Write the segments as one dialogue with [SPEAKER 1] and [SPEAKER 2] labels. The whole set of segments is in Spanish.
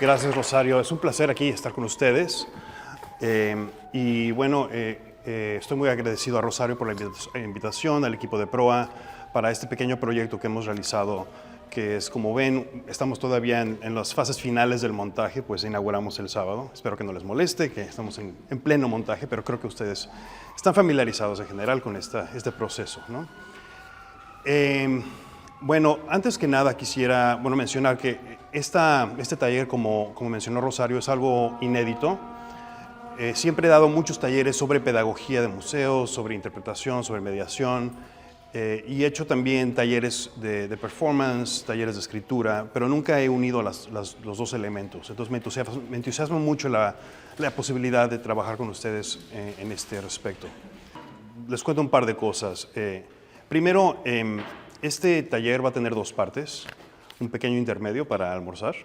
[SPEAKER 1] Gracias, Rosario. Es un placer aquí estar con ustedes. Y bueno, estoy muy agradecido a Rosario por la invitación, al equipo de PROA, para este pequeño proyecto que hemos realizado, que es, como ven, estamos todavía en las fases finales del montaje, pues inauguramos el sábado. Espero que no les moleste, que estamos en pleno montaje, pero creo que ustedes están familiarizados en general con este proceso, ¿no? Bueno, antes que nada quisiera mencionar que este taller, como mencionó Rosario, es algo inédito. Siempre he dado muchos talleres sobre pedagogía de museos, sobre interpretación, sobre mediación, y he hecho también talleres de performance, talleres de escritura, pero nunca he unido los dos elementos. Entonces me entusiasma mucho la posibilidad de trabajar con ustedes en este respecto. Les cuento un par de cosas. Primero, este taller va a tener dos partes, un pequeño intermedio para almorzar.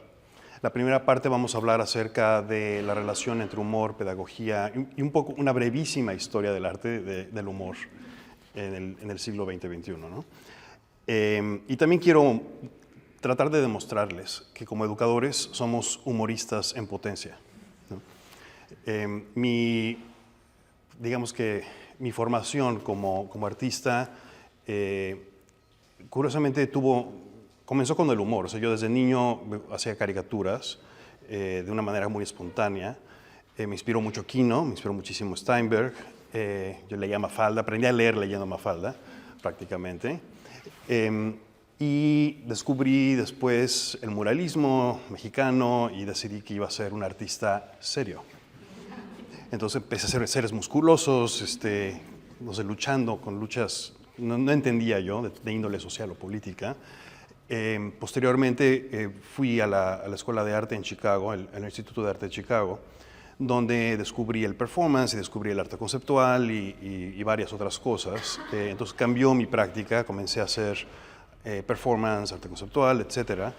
[SPEAKER 1] La primera parte vamos a hablar acerca de la relación entre humor, pedagogía y un poco una brevísima historia del arte del humor en el siglo XX-XXI, ¿no? Y también quiero tratar de demostrarles que como educadores somos humoristas en potencia, ¿no? Digamos que mi formación como artista curiosamente comenzó con el humor. O sea, yo desde niño hacía caricaturas de una manera muy espontánea. Me inspiró mucho Kino, me inspiró muchísimo Steinberg. Yo leía Mafalda, aprendí a leer leyendo Mafalda, prácticamente. Y descubrí después el muralismo mexicano y decidí que iba a ser un artista serio. Entonces empecé a hacer seres musculosos, no sé, luchando con luchas, no entendía yo, de índole social o política. Posteriormente fui a la Escuela de Arte en Chicago, el Instituto de Arte de Chicago, donde descubrí el performance y descubrí el arte conceptual y varias otras cosas. Entonces cambió mi práctica, comencé a hacer performance, arte conceptual, etc.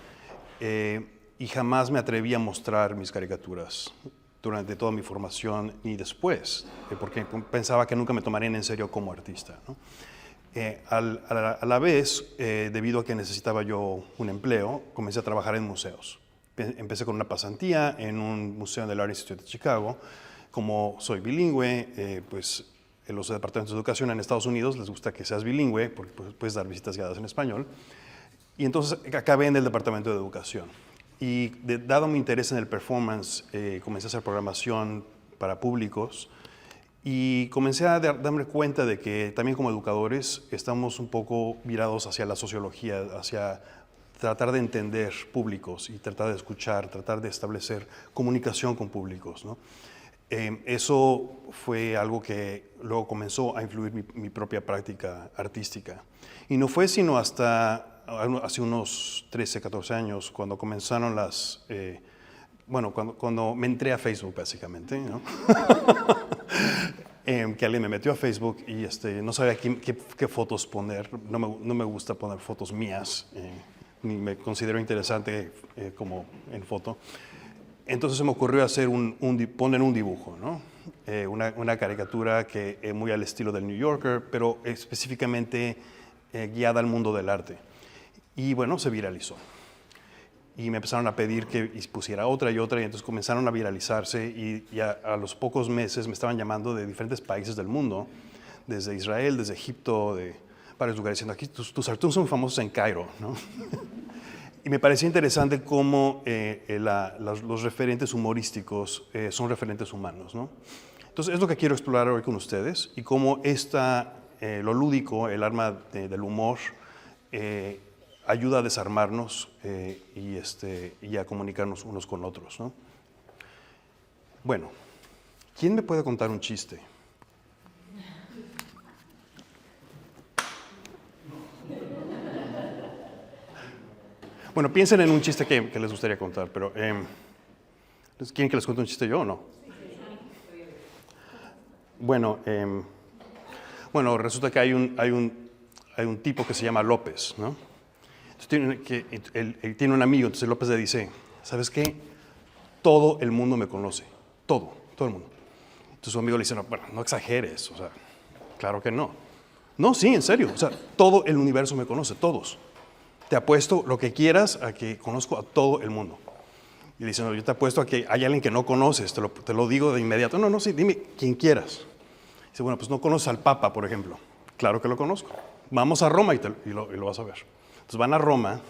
[SPEAKER 1] Y jamás me atreví a mostrar mis caricaturas durante toda mi formación ni después, porque pensaba que nunca me tomarían en serio como artista, ¿no? A la vez, debido a que necesitaba yo un empleo, comencé a trabajar en museos. Empecé con una pasantía en un museo del Art Institute de Chicago. Como soy bilingüe, pues en los departamentos de educación en Estados Unidos les gusta que seas bilingüe, porque puedes dar visitas guiadas en español. Y entonces acabé en el departamento de educación. Y dado mi interés en el performance, comencé a hacer programación para públicos. Y comencé a darme cuenta de que también como educadores estamos un poco virados hacia la sociología, hacia tratar de entender públicos y tratar de escuchar, tratar de establecer comunicación con públicos, ¿no? Eso fue algo que luego comenzó a influir mi propia práctica artística. Y no fue sino hasta hace unos 13, 14 años cuando comenzaron cuando me entré a Facebook, básicamente, ¿no? Que alguien me metió a Facebook y no sabía qué fotos poner. No me gusta poner fotos mías, ni me considero interesante como en foto. Entonces se me ocurrió hacer poner un dibujo, ¿no? Una caricatura que muy al estilo del New Yorker, pero específicamente guiada al mundo del arte. Y bueno, se viralizó. Y me empezaron a pedir que pusiera otra y otra, y entonces comenzaron a viralizarse, y a los pocos meses me estaban llamando de diferentes países del mundo, desde Israel, desde Egipto, de varios lugares, diciendo, aquí tus cartoons son famosos en Cairo, ¿no? Y me parecía interesante cómo los referentes humorísticos son referentes humanos, ¿no? Entonces es lo que quiero explorar hoy con ustedes, y cómo lo lúdico, el arma del humor, ayuda a desarmarnos y a comunicarnos unos con otros, ¿no? Bueno, ¿quién me puede contar un chiste? Bueno, piensen en un chiste que les gustaría contar, pero ¿quieren que les cuente un chiste yo o no? Bueno, resulta que hay un tipo que se llama López, ¿no? Él tiene un amigo, entonces López le dice, ¿sabes qué? Todo el mundo me conoce, todo el mundo. Entonces su amigo le dice, no exageres, o sea, claro que no. No, sí, en serio, o sea, todo el universo me conoce, todos. Te apuesto lo que quieras a que conozco a todo el mundo. Y le dice, no, yo te apuesto a que hay alguien que no conoces, te lo digo de inmediato. No, no, sí, dime quien quieras. Dice, bueno, pues no conoces al Papa, por ejemplo. Claro que lo conozco. Vamos a Roma y lo vas a ver. Entonces van a Roma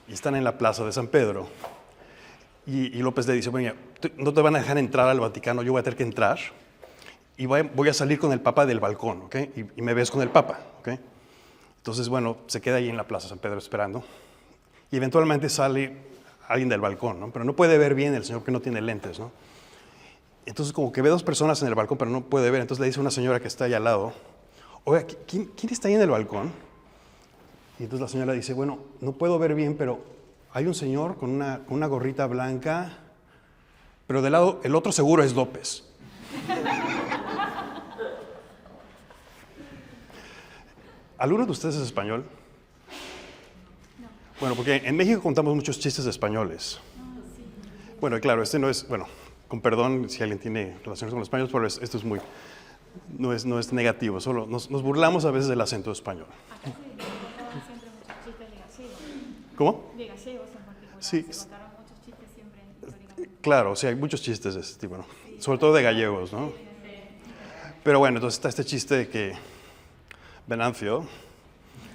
[SPEAKER 1] y están en la plaza de San Pedro. Y López le dice, bueno, no te van a dejar entrar al Vaticano, yo voy a tener que entrar. Y voy a salir con el Papa del balcón, ¿ok? Y me ves con el Papa, ¿ok? Entonces, bueno, se queda ahí en la plaza de San Pedro esperando. Y eventualmente sale alguien del balcón, ¿no? Pero no puede ver bien el señor porque no tiene lentes, ¿no? Entonces como que ve dos personas en el balcón, pero no puede ver. Entonces le dice a una señora que está ahí al lado, oiga, ¿quién está ahí en el balcón? Y entonces la señora dice, bueno, no puedo ver bien, pero hay un señor con una gorrita blanca, pero de lado, el otro seguro es López. ¿Alguno de ustedes es español?
[SPEAKER 2] No.
[SPEAKER 1] Bueno, porque en México contamos muchos chistes españoles.
[SPEAKER 2] Sí.
[SPEAKER 1] Bueno, claro, este no es, bueno, con perdón si alguien tiene relaciones con los españoles, pero esto es muy, no es negativo, solo nos burlamos a veces del acento español.
[SPEAKER 2] Acá se contaban siempre muchos chistes de gallegos.
[SPEAKER 1] ¿Cómo?
[SPEAKER 2] De gallegos en particular.
[SPEAKER 1] Sí.
[SPEAKER 2] Se contaron muchos chistes siempre históricamente.
[SPEAKER 1] Claro, sí, hay muchos chistes de ese tipo, ¿no? Sobre todo de gallegos, ¿no? Pero bueno, entonces está este chiste de que Venancio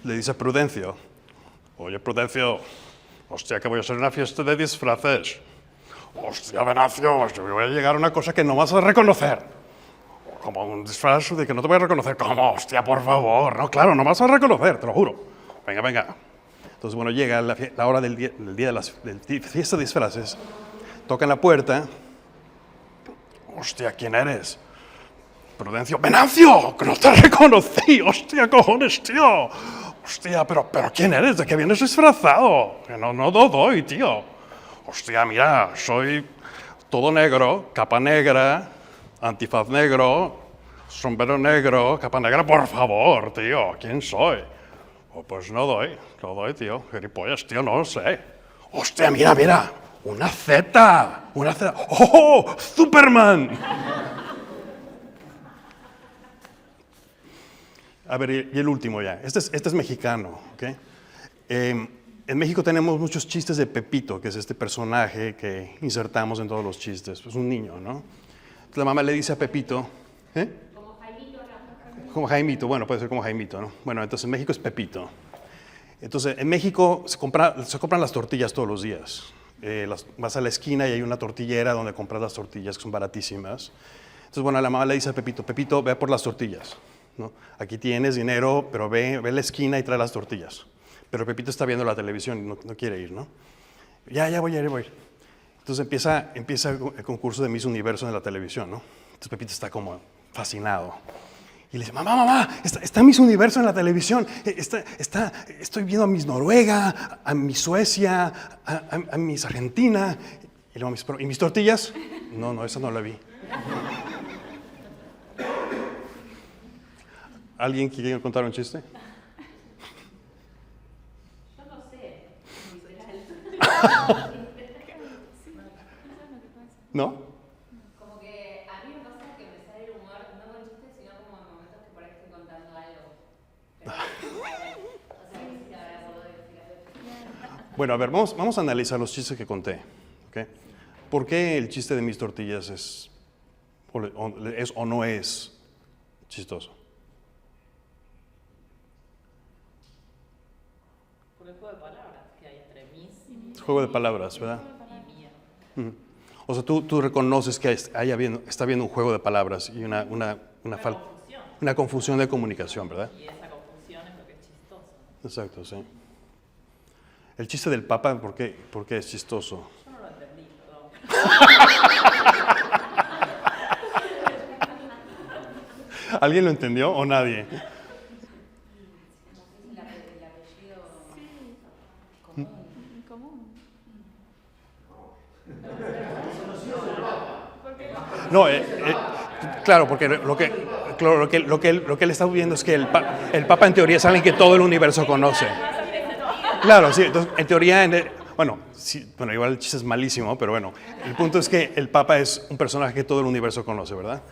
[SPEAKER 1] le dice a Prudencio, oye, Prudencio, hostia, que voy a hacer una fiesta de disfraces. Hostia, Venancio, voy a llegar a una cosa que no vas a reconocer. Como un disfraz de que no te voy a reconocer. ¿Cómo? Hostia, por favor. No, claro, no vas a reconocer, te lo juro. Venga, venga. Entonces, bueno, llega la hora del día de la fiesta de disfraces. Tocan la puerta. Hostia, ¿quién eres? Prudencio. ¡Venancio! ¡Que no te reconocí! ¡Hostia, cojones, tío! Hostia, pero ¿quién eres? ¿De qué vienes disfrazado? Que no doy, tío. Hostia, mira, soy todo negro, capa negra, antifaz negro, sombrero negro, capa negra. Por favor, tío, ¿quién soy? Oh, pues no doy, tío. Gilipollas, tío, no lo sé. Hostia, mira, una Z. ¡Oh, Superman! A ver, y el último ya. Este es mexicano, ¿ok? En México tenemos muchos chistes de Pepito, que es este personaje que insertamos en todos los chistes. Es un niño, ¿no? Entonces la mamá le dice a Pepito, ¿eh?
[SPEAKER 2] Como Jaimito,
[SPEAKER 1] Como Jaimito, bueno, puede ser como Jaimito, ¿no? Bueno, entonces en México es Pepito. Entonces en México se compran las tortillas todos los días. Vas a la esquina y hay una tortillera donde compras las tortillas que son baratísimas. Entonces, bueno, la mamá le dice a Pepito, Pepito, ve por las tortillas, ¿no? Aquí tienes dinero, pero ve a la esquina y trae las tortillas. Pero Pepito está viendo la televisión y no quiere ir, ¿no? Ya voy a ir. Entonces empieza el concurso de Miss Universo en la televisión, ¿no? Entonces Pepito está como fascinado. Y le dice, mamá, está Miss Universo en la televisión. Estoy viendo a Miss Noruega, a Miss Suecia, a Miss Argentina. Y luego, ¿y mis tortillas? No, esa no la vi. ¿Alguien quiere contar un chiste?
[SPEAKER 3] Yo no sé.
[SPEAKER 1] ¿No?
[SPEAKER 3] Como que a mí me pasa que me sale el humor, no con chistes, sino como en momentos que por ahí estoy contando algo. Pero, o sea, que sí, ahora puedo decir algo.
[SPEAKER 1] Bueno, a ver, vamos a analizar los chistes que conté, ¿ok? ¿Por qué el chiste de mis tortillas es o no es chistoso?
[SPEAKER 4] Por el juego de palabras que hay entre mis
[SPEAKER 1] Es juego de palabras, ¿verdad?
[SPEAKER 4] y mía.
[SPEAKER 1] Ujú. O sea, tú reconoces que está habiendo un juego de palabras y una
[SPEAKER 4] Confusión.
[SPEAKER 1] una confusión de comunicación, ¿verdad?
[SPEAKER 4] Y esa confusión es lo que es chistoso.
[SPEAKER 1] Exacto, sí. El chiste del Papa, ¿por qué es chistoso?
[SPEAKER 4] Yo no lo entendí, perdón.
[SPEAKER 1] ¿Alguien lo entendió o nadie?
[SPEAKER 3] El apellido
[SPEAKER 2] En común.
[SPEAKER 1] No, claro, porque lo que él está viendo es que el Papa en teoría es alguien que todo el universo conoce. Claro, sí, entonces en teoría, bueno, igual el chiste es malísimo, pero bueno, el punto es que el Papa es un personaje que todo el universo conoce, ¿verdad?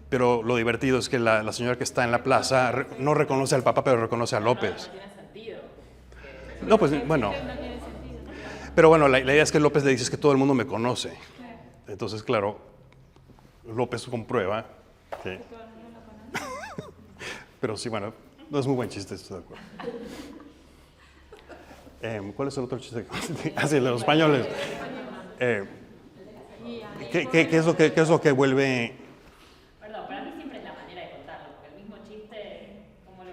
[SPEAKER 1] Pero lo divertido es que la señora que está en la plaza no reconoce al Papa, pero reconoce a López.
[SPEAKER 4] No tiene sentido.
[SPEAKER 1] No, pues bueno.
[SPEAKER 2] No tiene sentido.
[SPEAKER 1] Pero bueno, la idea es que López le dices que todo el mundo me conoce. Entonces, claro, López comprueba que...
[SPEAKER 2] Todo el mundo lo conoce.
[SPEAKER 1] Pero sí, bueno, no es muy buen chiste, estoy de acuerdo. ¿Cuál es el otro chiste? Así, el de los españoles. ¿Qué es lo que vuelve?
[SPEAKER 4] Perdón, para mí siempre es la manera de contarlo, porque el mismo chiste,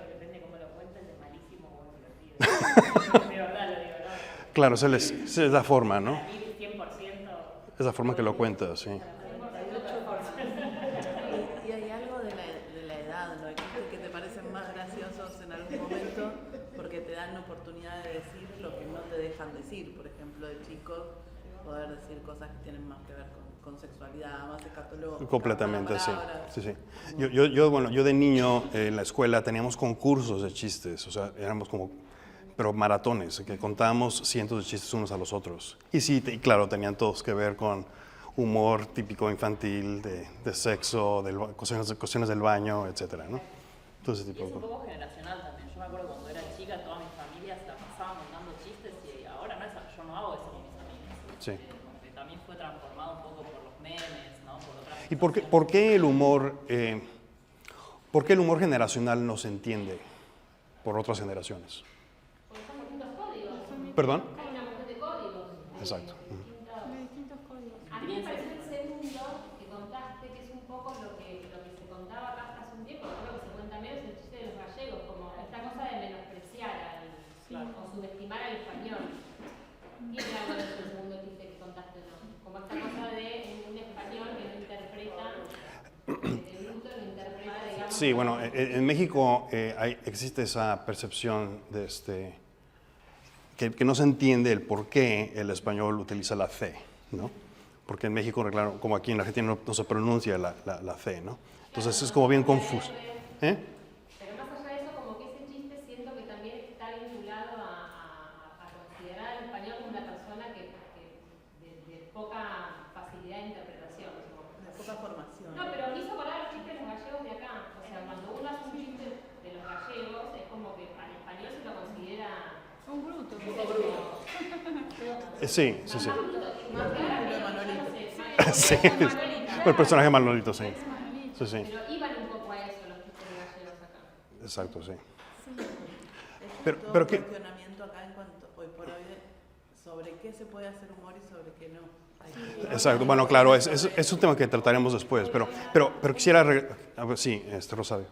[SPEAKER 4] depende de cómo lo cuentes, es malísimo o divertido. De verdad lo digo, ¿no?
[SPEAKER 1] Claro, es la forma, ¿no?
[SPEAKER 4] Para mí 100%.
[SPEAKER 1] Es la forma que lo cuentas, sí.
[SPEAKER 5] Y hay algo de la edad, ¿no? Hay cosas que te parecen más graciosos en algún momento porque te dan oportunidad de decir lo que no te dejan decir. Por ejemplo, de chicos, poder decir cosas que tienen más que ver con sexualidad, más escatológicas.
[SPEAKER 1] Completamente, sí.
[SPEAKER 5] palabras.
[SPEAKER 1] Sí. Yo de niño en la escuela teníamos concursos de chistes, o sea, éramos como, pero maratones, que contábamos cientos de chistes unos a los otros. Y sí, claro, tenían todos que ver con humor típico infantil, de sexo, cuestiones del baño, etcétera, ¿no? Todo ese
[SPEAKER 4] Y
[SPEAKER 1] tipo
[SPEAKER 4] es
[SPEAKER 1] de
[SPEAKER 4] un
[SPEAKER 1] cosas.
[SPEAKER 4] poco generacional también. Yo me acuerdo cuando era chica, toda mi familia se la pasaba contando chistes y ahora no es, yo no hago eso con mis amigos.
[SPEAKER 1] Sí.
[SPEAKER 4] Como que también fue transformado un poco por los memes, ¿no? Por otras
[SPEAKER 1] ¿Y por qué el humor generacional no se entiende por otras generaciones?
[SPEAKER 3] Porque son distintos códigos.
[SPEAKER 1] ¿Perdón?
[SPEAKER 3] Hay una cuestión de códigos.
[SPEAKER 1] Exacto.
[SPEAKER 2] De distintos códigos.
[SPEAKER 3] A mí me pareció el segundo que contaste, que es un poco lo que se contaba acá hasta hace un tiempo, creo que se cuenta menos el chiste de los gallegos, como esta cosa de menospreciar o subestimar al español. Tiene algo de eso el segundo chiste que contaste, ¿no? Como esta cosa de un español que no interpreta, de bruto no interpreta, digamos.
[SPEAKER 1] Sí, bueno, en México existe esa percepción de que no se entiende el por qué el español utiliza la C, ¿no? Porque en México, claro, como aquí en la Argentina no se pronuncia la C, ¿no? Entonces es como bien confuso. ¿Eh?
[SPEAKER 3] Pero más allá de eso, como que ese chiste siento que también está vinculado a considerar al español como una persona que de poca facilidad de interpretación.
[SPEAKER 5] De poca formación.
[SPEAKER 3] No, pero me hizo acordar los chistes de los gallegos de acá. O sea, cuando uno hace un chiste de los gallegos, es como que al español se lo considera
[SPEAKER 2] Un bruto.
[SPEAKER 3] un poco bruto.
[SPEAKER 1] Sí.
[SPEAKER 3] Más que ahora que
[SPEAKER 5] Manolito.
[SPEAKER 1] Sí, el personaje Manolito, sí. Sí.
[SPEAKER 3] Pero iban un poco a eso los chistes de gallegos acá.
[SPEAKER 1] Exacto, sí.
[SPEAKER 5] Pero
[SPEAKER 1] pero
[SPEAKER 5] un
[SPEAKER 1] ¿qué?
[SPEAKER 5] cuestionamiento acá en cuanto hoy por hoy sobre qué se puede hacer humor y sobre qué no.
[SPEAKER 1] Exacto. Bueno, claro, es un tema que trataremos después, pero quisiera... A ver, sí, Rosario.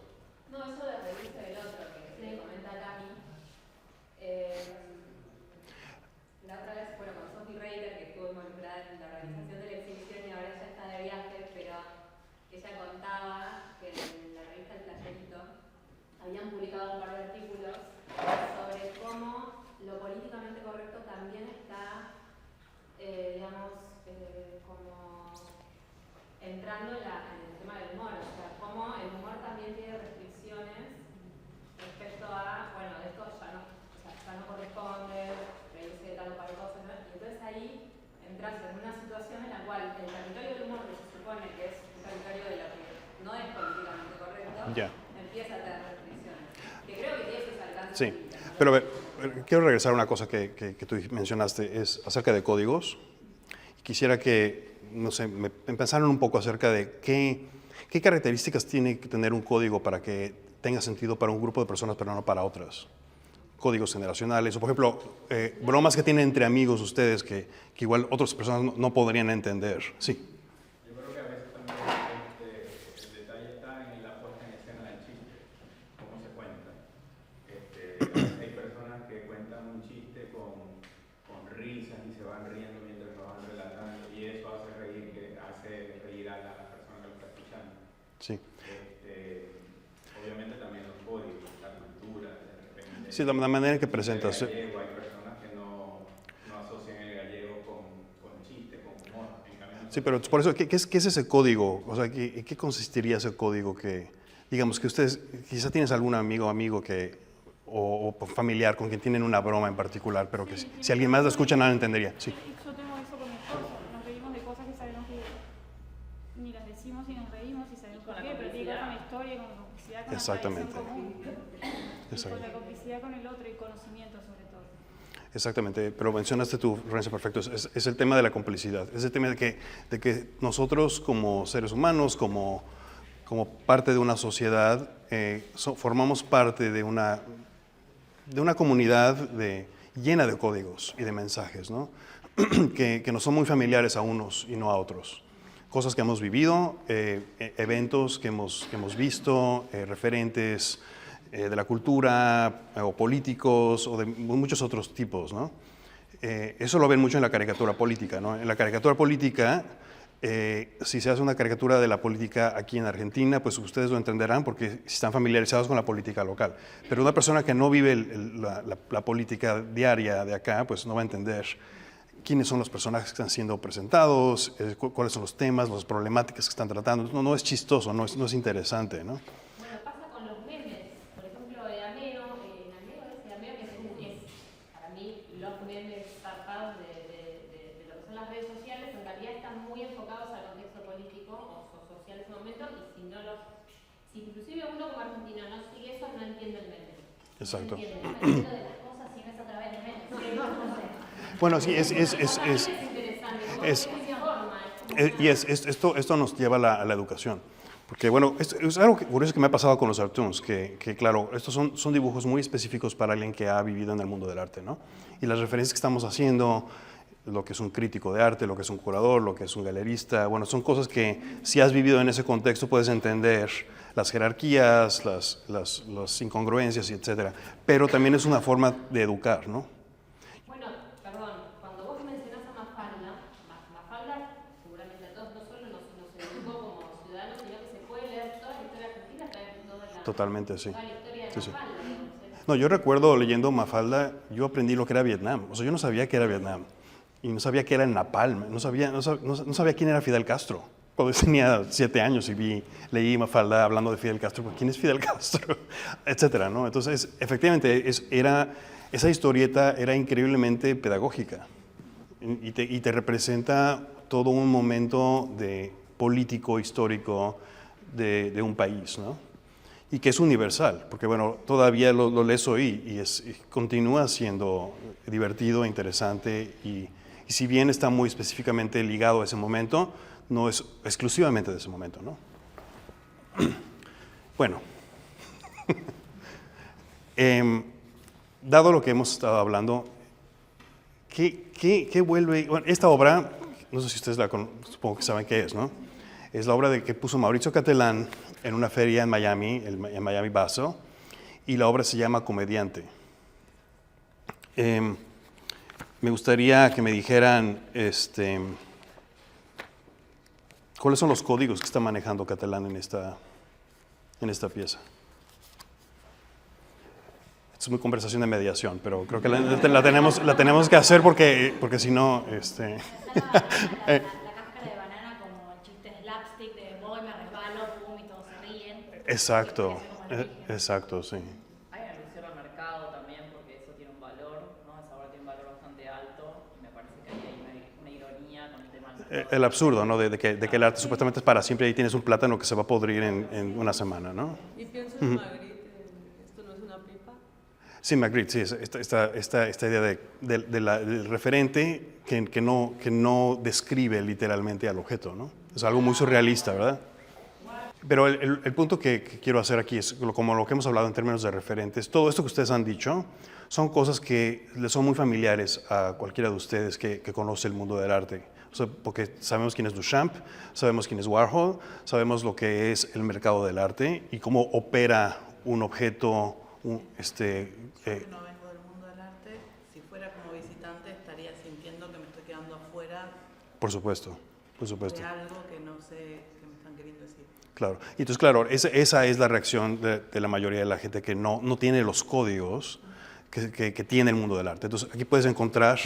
[SPEAKER 3] No, eso de reírse del otro, que se comenta Cami. La otra vez, bueno, con Sophie Reiter, que estuvo involucrada en la organización de la exhibición y ahora ya está de viaje, pero ella contaba que en la revista El Playerito habían publicado un par de artículos sobre cómo lo políticamente correcto también está, digamos, como entrando en el tema del humor, o sea, cómo el humor también tiene restricciones respecto a, bueno, esto ya no corresponde, reírse de tal o cual cosa, ¿no? Y entonces ahí entras en una situación en la cual el territorio del humor, que se supone que es un territorio de lo que no es políticamente correcto, empieza a tener restricciones. Que creo que tiene sus alcances.
[SPEAKER 1] Sí, pero a ver, quiero regresar a una cosa que tú mencionaste, es acerca de códigos. Quisiera que, no sé, me pensaran un poco acerca de qué características tiene que tener un código para que tenga sentido para un grupo de personas, pero no para otras. Códigos generacionales, o por ejemplo, bromas que tienen entre amigos ustedes que igual otras personas no podrían entender. Sí.
[SPEAKER 6] Yo creo que a veces también el detalle está en la puesta en escena del chiste, cómo se cuenta. Hay personas que cuentan un chiste con risas y se van riendo mientras lo van relatando y eso hace reír a la persona que lo está escuchando.
[SPEAKER 1] Sí.
[SPEAKER 6] Obviamente también los códigos, la cultura, de repente.
[SPEAKER 1] Sí, la manera en que presentas.
[SPEAKER 6] El gallego, hay personas que no asocian el gallego con chiste, con humor. En cambio,
[SPEAKER 1] Sí, pero por eso, ¿qué es ese código? O sea, ¿en qué consistiría ese código que, digamos, que ustedes, quizá tienes algún amigo que, o familiar con quien tienen una broma en particular, pero que si alguien más la escucha no la entendería? Sí.
[SPEAKER 2] Yo tengo eso con mi esposo. Nos reímos de cosas que sabemos que ni las decimos y nos reímos y sabemos por qué, pero tiene que ver con la historia y con la complicidad con
[SPEAKER 1] Exactamente.
[SPEAKER 2] la tradición común. Y
[SPEAKER 1] Exacto.
[SPEAKER 2] con la complicidad con el otro y conocimiento sobre todo.
[SPEAKER 1] Exactamente, pero mencionaste tú, Florencia, perfecto, es el tema de la complicidad, es el tema de que nosotros como seres humanos, como parte de una sociedad, formamos parte de una comunidad llena de códigos y de mensajes, ¿no? que nos son muy familiares a unos y no a otros. Cosas que hemos vivido, eventos que hemos visto, referentes de la cultura, o políticos, o de muchos otros tipos, ¿no? Eso lo ven mucho en la caricatura política, ¿no? En la caricatura política, si se hace una caricatura de la política aquí en Argentina, pues ustedes lo entenderán porque están familiarizados con la política local. Pero una persona que no vive la política diaria de acá, pues no va a entender quiénes son los personajes que están siendo presentados, cuáles son los temas, las problemáticas que están tratando. No es chistoso, no es interesante, ¿no?
[SPEAKER 4] Bueno, pasa con los memes. Por ejemplo, de Ameo, Ameo que es para mí los memes zarpados de lo que son las redes sociales, en realidad están muy enfocados al contexto político o social en ese momento, y si inclusive uno como argentino no sigue eso, no entiende el meme.
[SPEAKER 1] Exacto.
[SPEAKER 4] No entiende, no entiende de las cosas si no es a través de memes. No sé.
[SPEAKER 1] Bueno, sí, esto nos lleva a la educación. Porque, bueno, es algo curioso que me ha pasado con los cartoons, que claro, estos son dibujos muy específicos para alguien que ha vivido en el mundo del arte, ¿no? Y las referencias que estamos haciendo, lo que es un crítico de arte, lo que es un curador, lo que es un galerista, bueno, son cosas que si has vivido en ese contexto puedes entender las jerarquías, las incongruencias, etcétera. Pero también es una forma de educar, ¿no? Totalmente, sí. Sí. No, yo recuerdo leyendo Mafalda, yo aprendí lo que era Vietnam. O sea, yo no sabía qué era Vietnam. Y no sabía qué era el napalm. No sabía quién era Fidel Castro. Cuando tenía 7 años y leí Mafalda hablando de Fidel Castro, pues, ¿quién es Fidel Castro? Etcétera, ¿no? Entonces, efectivamente, esa historieta era increíblemente pedagógica. Y te representa todo un momento político, histórico de un país, ¿no? Y que es universal, porque bueno, todavía lo lees hoy y continúa siendo divertido, interesante y si bien está muy específicamente ligado a ese momento, no es exclusivamente de ese momento, ¿no? Bueno, dado lo que hemos estado hablando, ¿qué vuelve? Bueno, esta obra, no sé si ustedes supongo que saben qué es, ¿no? Es la obra que puso Mauricio Catellán en una feria en Miami, en Miami Basel, y la obra se llama Comediante. Me gustaría que me dijeran cuáles son los códigos que está manejando Catellán en esta pieza. Es una conversación de mediación, pero creo que la tenemos que hacer porque si no...
[SPEAKER 4] La cáscara de banana como chiste slapstick de voy, me resbalo, pum, y todos se ríen.
[SPEAKER 1] Exacto, sí.
[SPEAKER 5] Hay alusión al mercado también, porque eso tiene un valor, ¿no? Esa obra tiene un valor bastante alto y me parece que ahí hay una ironía con el tema del mercado.
[SPEAKER 1] El absurdo, ¿no? De que el arte supuestamente es para siempre y tienes un plátano que se va a podrir en una semana, ¿no?
[SPEAKER 5] Y pienso en Magritte, ¿esto no es una pipa?
[SPEAKER 1] Sí, Magritte, sí, esta idea del referente que no describe literalmente al objeto, ¿no? Es algo muy surrealista, ¿verdad? Pero el punto que quiero hacer aquí es, como lo que hemos hablado en términos de referentes, todo esto que ustedes han dicho son cosas que les son muy familiares a cualquiera de ustedes que conoce el mundo del arte. O sea, porque sabemos quién es Duchamp, sabemos quién es Warhol, sabemos lo que es el mercado del arte y cómo opera un objeto.
[SPEAKER 5] Yo que no vengo del mundo del arte, si fuera como visitante estaría sintiendo que me estoy quedando afuera.
[SPEAKER 1] Por supuesto.
[SPEAKER 5] De algo que no sé qué me están queriendo decir.
[SPEAKER 1] Claro. Entonces, claro, esa es la reacción de la mayoría de la gente que no tiene los códigos que tiene el mundo del arte. Entonces, aquí puedes encontrar,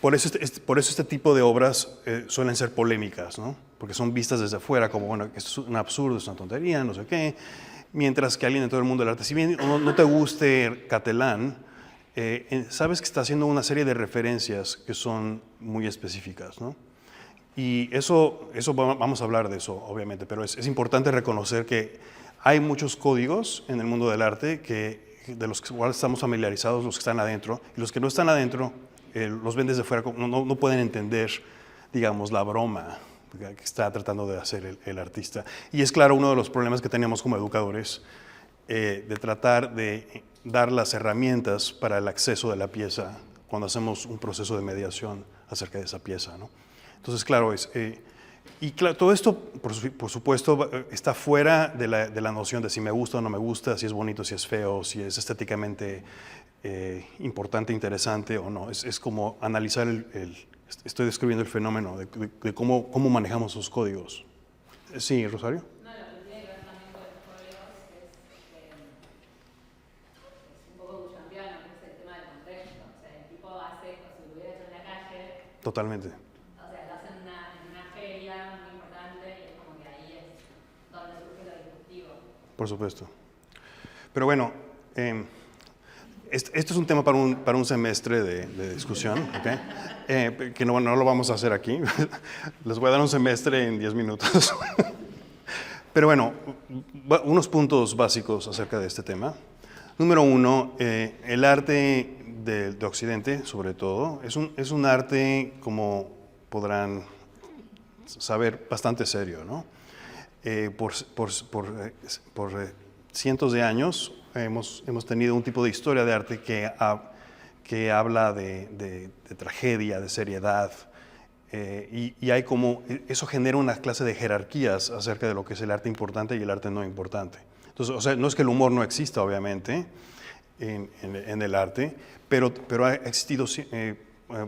[SPEAKER 1] por eso este tipo de obras suelen ser polémicas, ¿no? Porque son vistas desde afuera como, bueno, esto es un absurdo, es una tontería, no sé qué. Mientras que alguien de todo el mundo del arte, si bien no te guste Catellán, sabes que está haciendo una serie de referencias que son muy específicas, ¿no? Y eso vamos a hablar de eso, obviamente, pero es importante reconocer que hay muchos códigos en el mundo del arte que de los cuales estamos familiarizados, los que están adentro, y los que no están adentro, los ven desde fuera, no pueden entender, digamos, la broma que está tratando de hacer el artista. Y es claro uno de los problemas que tenemos como educadores, de tratar de dar las herramientas para el acceso de la pieza cuando hacemos un proceso de mediación acerca de esa pieza, ¿no? Entonces, claro, todo esto, por supuesto, está fuera de la noción de si me gusta o no me gusta, si es bonito, si es feo, si es estéticamente importante, interesante o no. Es como analizar estoy describiendo el fenómeno de cómo manejamos esos códigos. Sí, Rosario.
[SPEAKER 4] No, lo que tiene que ver también con los códigos es un poco duchampiano, que es el tema del contexto. O sea, el tipo hace, como si lo hubiera hecho en la calle.
[SPEAKER 1] Totalmente.
[SPEAKER 4] O sea, lo hace en una feria muy importante y es como que ahí es donde surge lo disruptivo.
[SPEAKER 1] Por supuesto. Pero bueno, esto es un tema para un semestre de discusión, ¿ok? Que no lo vamos a hacer aquí. Les voy a dar un semestre en 10 minutos. Pero bueno, unos puntos básicos acerca de este tema. Número uno, el arte de Occidente, sobre todo, es un arte, como podrán saber, bastante serio, ¿no? Por cientos de años hemos tenido un tipo de historia de arte que habla de tragedia, de seriedad, y hay como, eso genera una clase de jerarquías acerca de lo que es el arte importante y el arte no importante. Entonces, o sea, no es que el humor no exista, obviamente, en el arte, pero ha existido,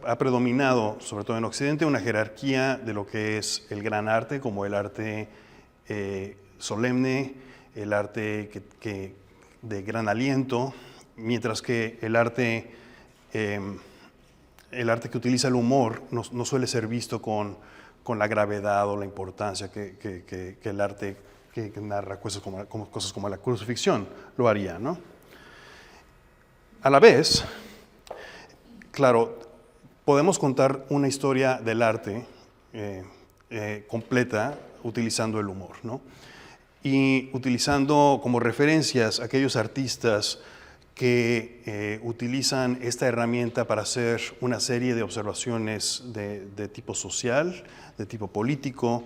[SPEAKER 1] ha predominado, sobre todo en Occidente, una jerarquía de lo que es el gran arte, como el arte solemne, el arte de gran aliento, mientras que el arte que utiliza el humor no suele ser visto con la gravedad o la importancia que el arte que narra cosas como la crucifixión lo haría, ¿no? A la vez, claro, podemos contar una historia del arte completa utilizando el humor, ¿no? Y utilizando como referencias aquellos artistas que utilizan esta herramienta para hacer una serie de observaciones de tipo social, de tipo político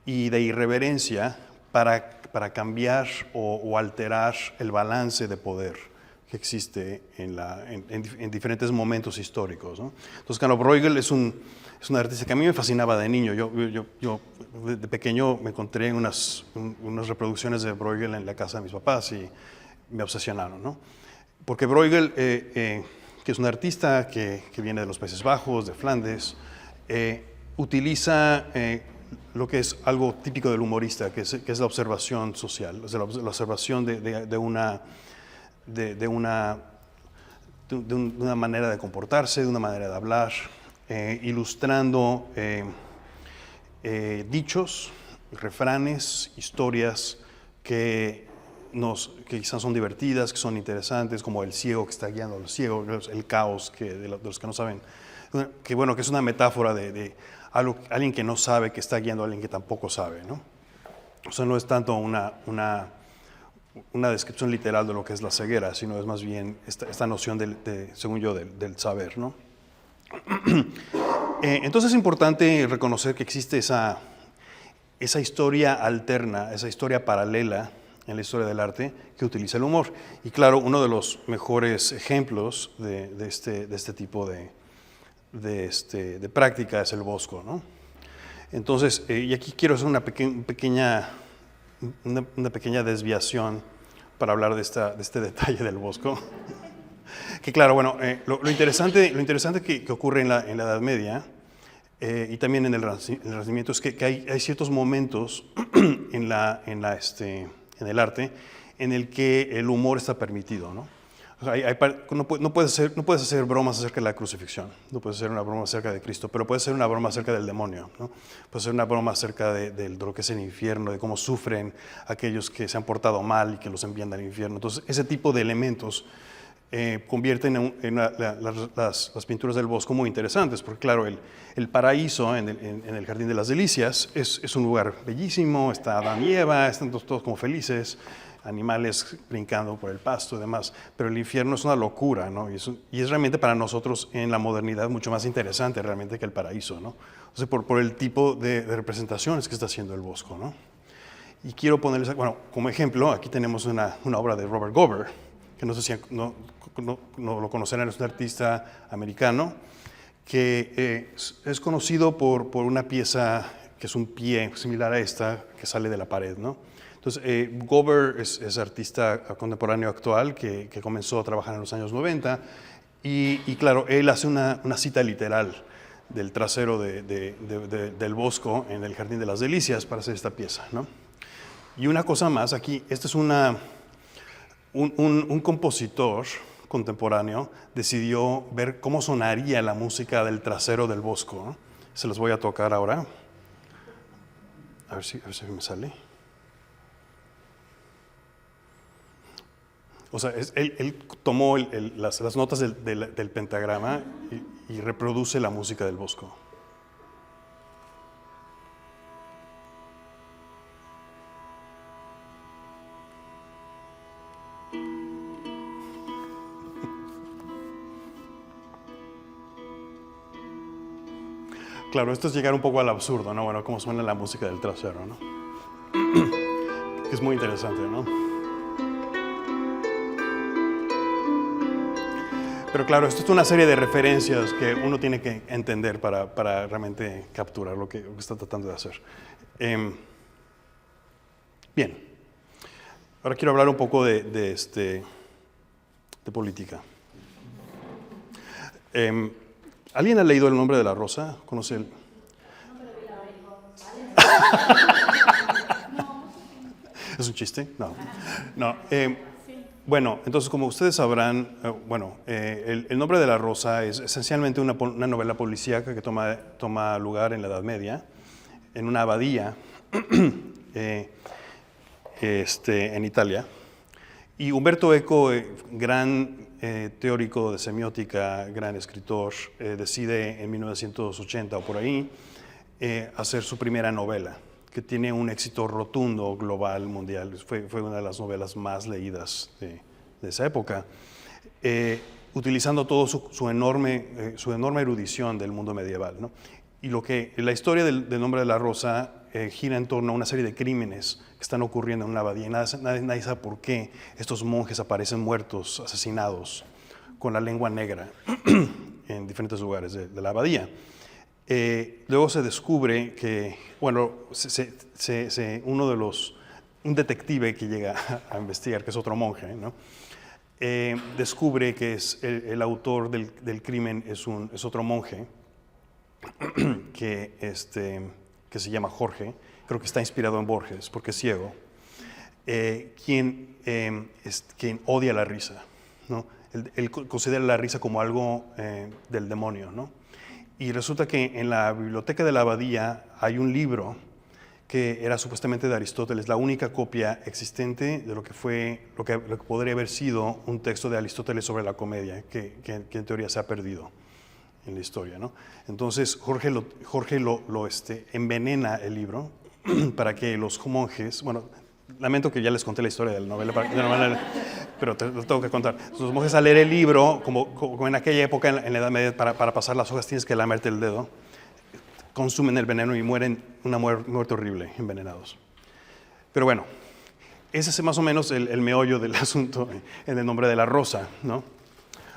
[SPEAKER 1] y de irreverencia para cambiar o alterar el balance de poder que existe en diferentes momentos históricos, ¿no? Entonces, claro, Bruegel es un artista que a mí me fascinaba de niño. Yo de pequeño me encontré unas reproducciones de Bruegel en la casa de mis papás y me obsesionaron, ¿no? Porque Bruegel, que es un artista que viene de los Países Bajos, de Flandes, utiliza lo que es algo típico del humorista, que es la observación social, o sea, la observación de una manera de comportarse, de una manera de hablar, ilustrando dichos, refranes, historias que quizás son divertidas, que son interesantes, como el ciego que está guiando al ciego, el caos de los que no saben, que bueno, que es una metáfora de alguien que no sabe que está guiando a alguien que tampoco sabe, ¿no? O sea, no es tanto una descripción literal de lo que es la ceguera, sino es más bien esta noción, según yo, del saber, ¿no? Entonces es importante reconocer que existe esa historia alterna, esa historia paralela en la historia del arte que utiliza el humor. Y claro, uno de los mejores ejemplos de este tipo de práctica es el Bosco, ¿no? Entonces, y aquí quiero hacer una pequeña desviación para hablar de este detalle del Bosco. Que claro, bueno, lo interesante que ocurre en la Edad Media y también en el Renacimiento es que hay ciertos momentos en el arte en el que el humor está permitido, ¿no? O sea, no puedes hacer bromas acerca de la crucifixión, no puedes hacer una broma acerca de Cristo, pero puedes hacer una broma acerca del demonio, ¿no? Puedes hacer una broma acerca de lo que es el infierno, de cómo sufren aquellos que se han portado mal y que los envían al infierno. Entonces, ese tipo de elementos convierten las pinturas del Bosco muy interesantes, porque claro, el paraíso en el Jardín de las Delicias es un lugar bellísimo, está Adán y Eva, están todos como felices, animales brincando por el pasto y demás, pero el infierno es una locura, ¿no? Y es realmente para nosotros en la modernidad mucho más interesante realmente que el paraíso, ¿no? O sea, por el tipo de representaciones que está haciendo el Bosco, ¿no? Y quiero ponerles, bueno, como ejemplo, aquí tenemos una obra de Robert Gover, que no sé si no lo conocerán, es un artista americano que es conocido por una pieza que es un pie similar a esta que sale de la pared, ¿no? Entonces, Gover es artista contemporáneo actual que comenzó a trabajar en los años 90 y claro, él hace una cita literal del trasero del Bosco en el Jardín de las Delicias para hacer esta pieza, ¿no? Y una cosa más, aquí, este es un compositor contemporáneo decidió ver cómo sonaría la música del trasero del Bosco, ¿no? Se los voy a tocar ahora. A ver si me sale. O sea, él tomó las notas del pentagrama y reproduce la música del Bosco. Claro, esto es llegar un poco al absurdo, ¿no? Bueno, cómo suena la música del trasero, ¿no? Es muy interesante, ¿no? Pero claro, esto es una serie de referencias que uno tiene que entender para realmente capturar lo que está tratando de hacer. Bien. Ahora quiero hablar un poco de política. ¿Alguien ha leído El nombre de la rosa? ¿Conoce el...? ¿Es un chiste? No. Bueno, entonces como ustedes sabrán, El nombre de la rosa es esencialmente una novela policíaca que toma lugar en la Edad Media, en una abadía en Italia. Y Umberto Eco, gran teórico de semiótica, gran escritor, decide en 1980 o por ahí hacer su primera novela, que tiene un éxito rotundo, global, mundial. Fue una de las novelas más leídas de esa época, utilizando todo su enorme erudición del mundo medieval, ¿no? Y la historia del nombre de la rosa gira en torno a una serie de crímenes que están ocurriendo en una abadía. Y nadie sabe por qué estos monjes aparecen muertos, asesinados, con la lengua negra en diferentes lugares de la abadía. Luego se descubre que, un detective que llega a investigar, que es otro monje, ¿no? Descubre que el autor del crimen es otro monje que se llama Jorge, creo que está inspirado en Borges, porque es ciego, quien odia la risa, ¿no? Él considera la risa como algo del demonio, ¿no? Y resulta que en la biblioteca de la abadía hay un libro que era supuestamente de Aristóteles, la única copia existente de lo que podría haber sido un texto de Aristóteles sobre la comedia, que en teoría se ha perdido en la historia, ¿no? Entonces Jorge lo envenena el libro para que los monjes, lamento que ya les conté la historia de la novela, pero te lo tengo que contar. Los monjes al leer el libro, como en aquella época en la Edad Media, para pasar las hojas tienes que lamerte el dedo, consumen el veneno y mueren una muerte horrible, envenenados. Pero bueno, ese es más o menos el meollo del asunto en El nombre de la rosa, ¿no?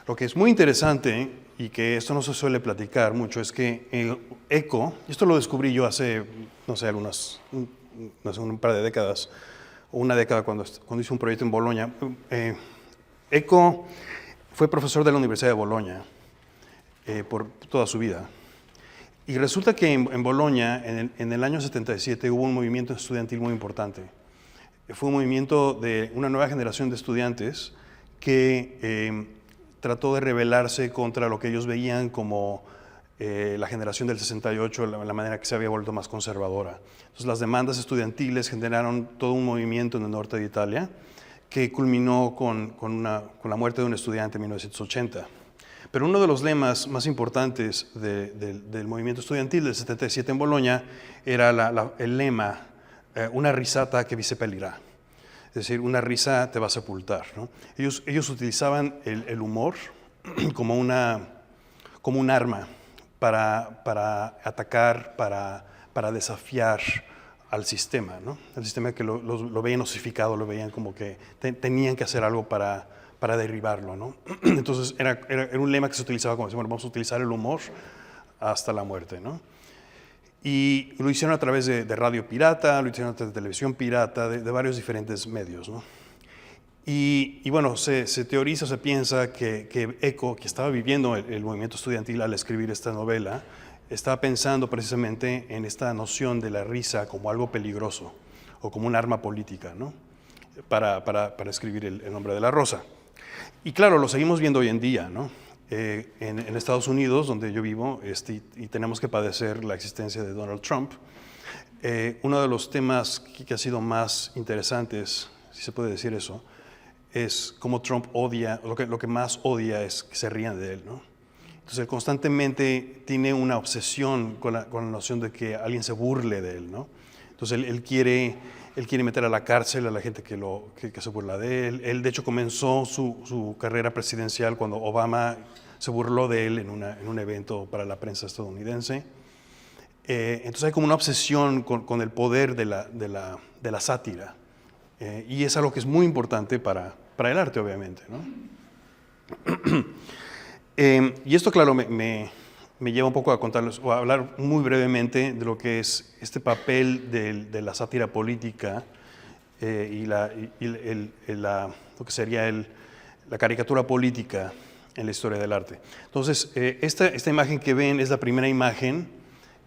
[SPEAKER 1] Lo que es muy interesante, y que esto no se suele platicar mucho, es que Eco, y esto lo descubrí yo hace, no sé, un par de décadas, o una década cuando hice un proyecto en Bolonia. Eco fue profesor de la Universidad de Bolonia por toda su vida. Y resulta que en Bolonia, en el año 77, hubo un movimiento estudiantil muy importante. Fue un movimiento de una nueva generación de estudiantes que trató de rebelarse contra lo que ellos veían como la generación del 68, la manera que se había vuelto más conservadora. Entonces, las demandas estudiantiles generaron todo un movimiento en el norte de Italia que culminó con la muerte de un estudiante en 1980. Pero uno de los lemas más importantes del movimiento estudiantil del 77 en Bolonia era el lema, una risata que vi seppellirà. Es decir, una risa te va a sepultar, ¿no? Ellos utilizaban el humor como un arma para atacar, para desafiar al sistema, ¿no? Al sistema que lo veían osificado, lo veían como que tenían que hacer algo para derribarlo, ¿no? Entonces era un lema que se utilizaba como decir, bueno, vamos a utilizar el humor hasta la muerte, ¿no? Y lo hicieron a través de radio pirata, lo hicieron a través de televisión pirata, de varios diferentes medios, ¿no? Y bueno, se teoriza, se piensa que Eco, que estaba viviendo el movimiento estudiantil al escribir esta novela, estaba pensando precisamente en esta noción de la risa como algo peligroso o como un arma política, ¿no? Para escribir El nombre de la rosa. Y claro, lo seguimos viendo hoy en día, ¿no? En Estados Unidos, donde yo vivo, y tenemos que padecer la existencia de Donald Trump, uno de los temas que ha sido más interesantes, si se puede decir eso, es cómo Trump odia, lo que más odia es que se rían de él, ¿no? Entonces él constantemente tiene una obsesión con la noción de que alguien se burle de él, ¿no? Entonces él quiere meter a la cárcel a la gente que se burla de él. Él, de hecho, comenzó su carrera presidencial cuando Obama se burló de él en un evento para la prensa estadounidense. Entonces hay como una obsesión con el poder de la sátira. Y es algo que es muy importante para el arte, obviamente, ¿no? Y esto, claro, me lleva un poco a contarles, o a hablar muy brevemente de lo que es este papel de la sátira política y lo que sería la caricatura política en la historia del arte. Entonces, esta imagen que ven es la primera imagen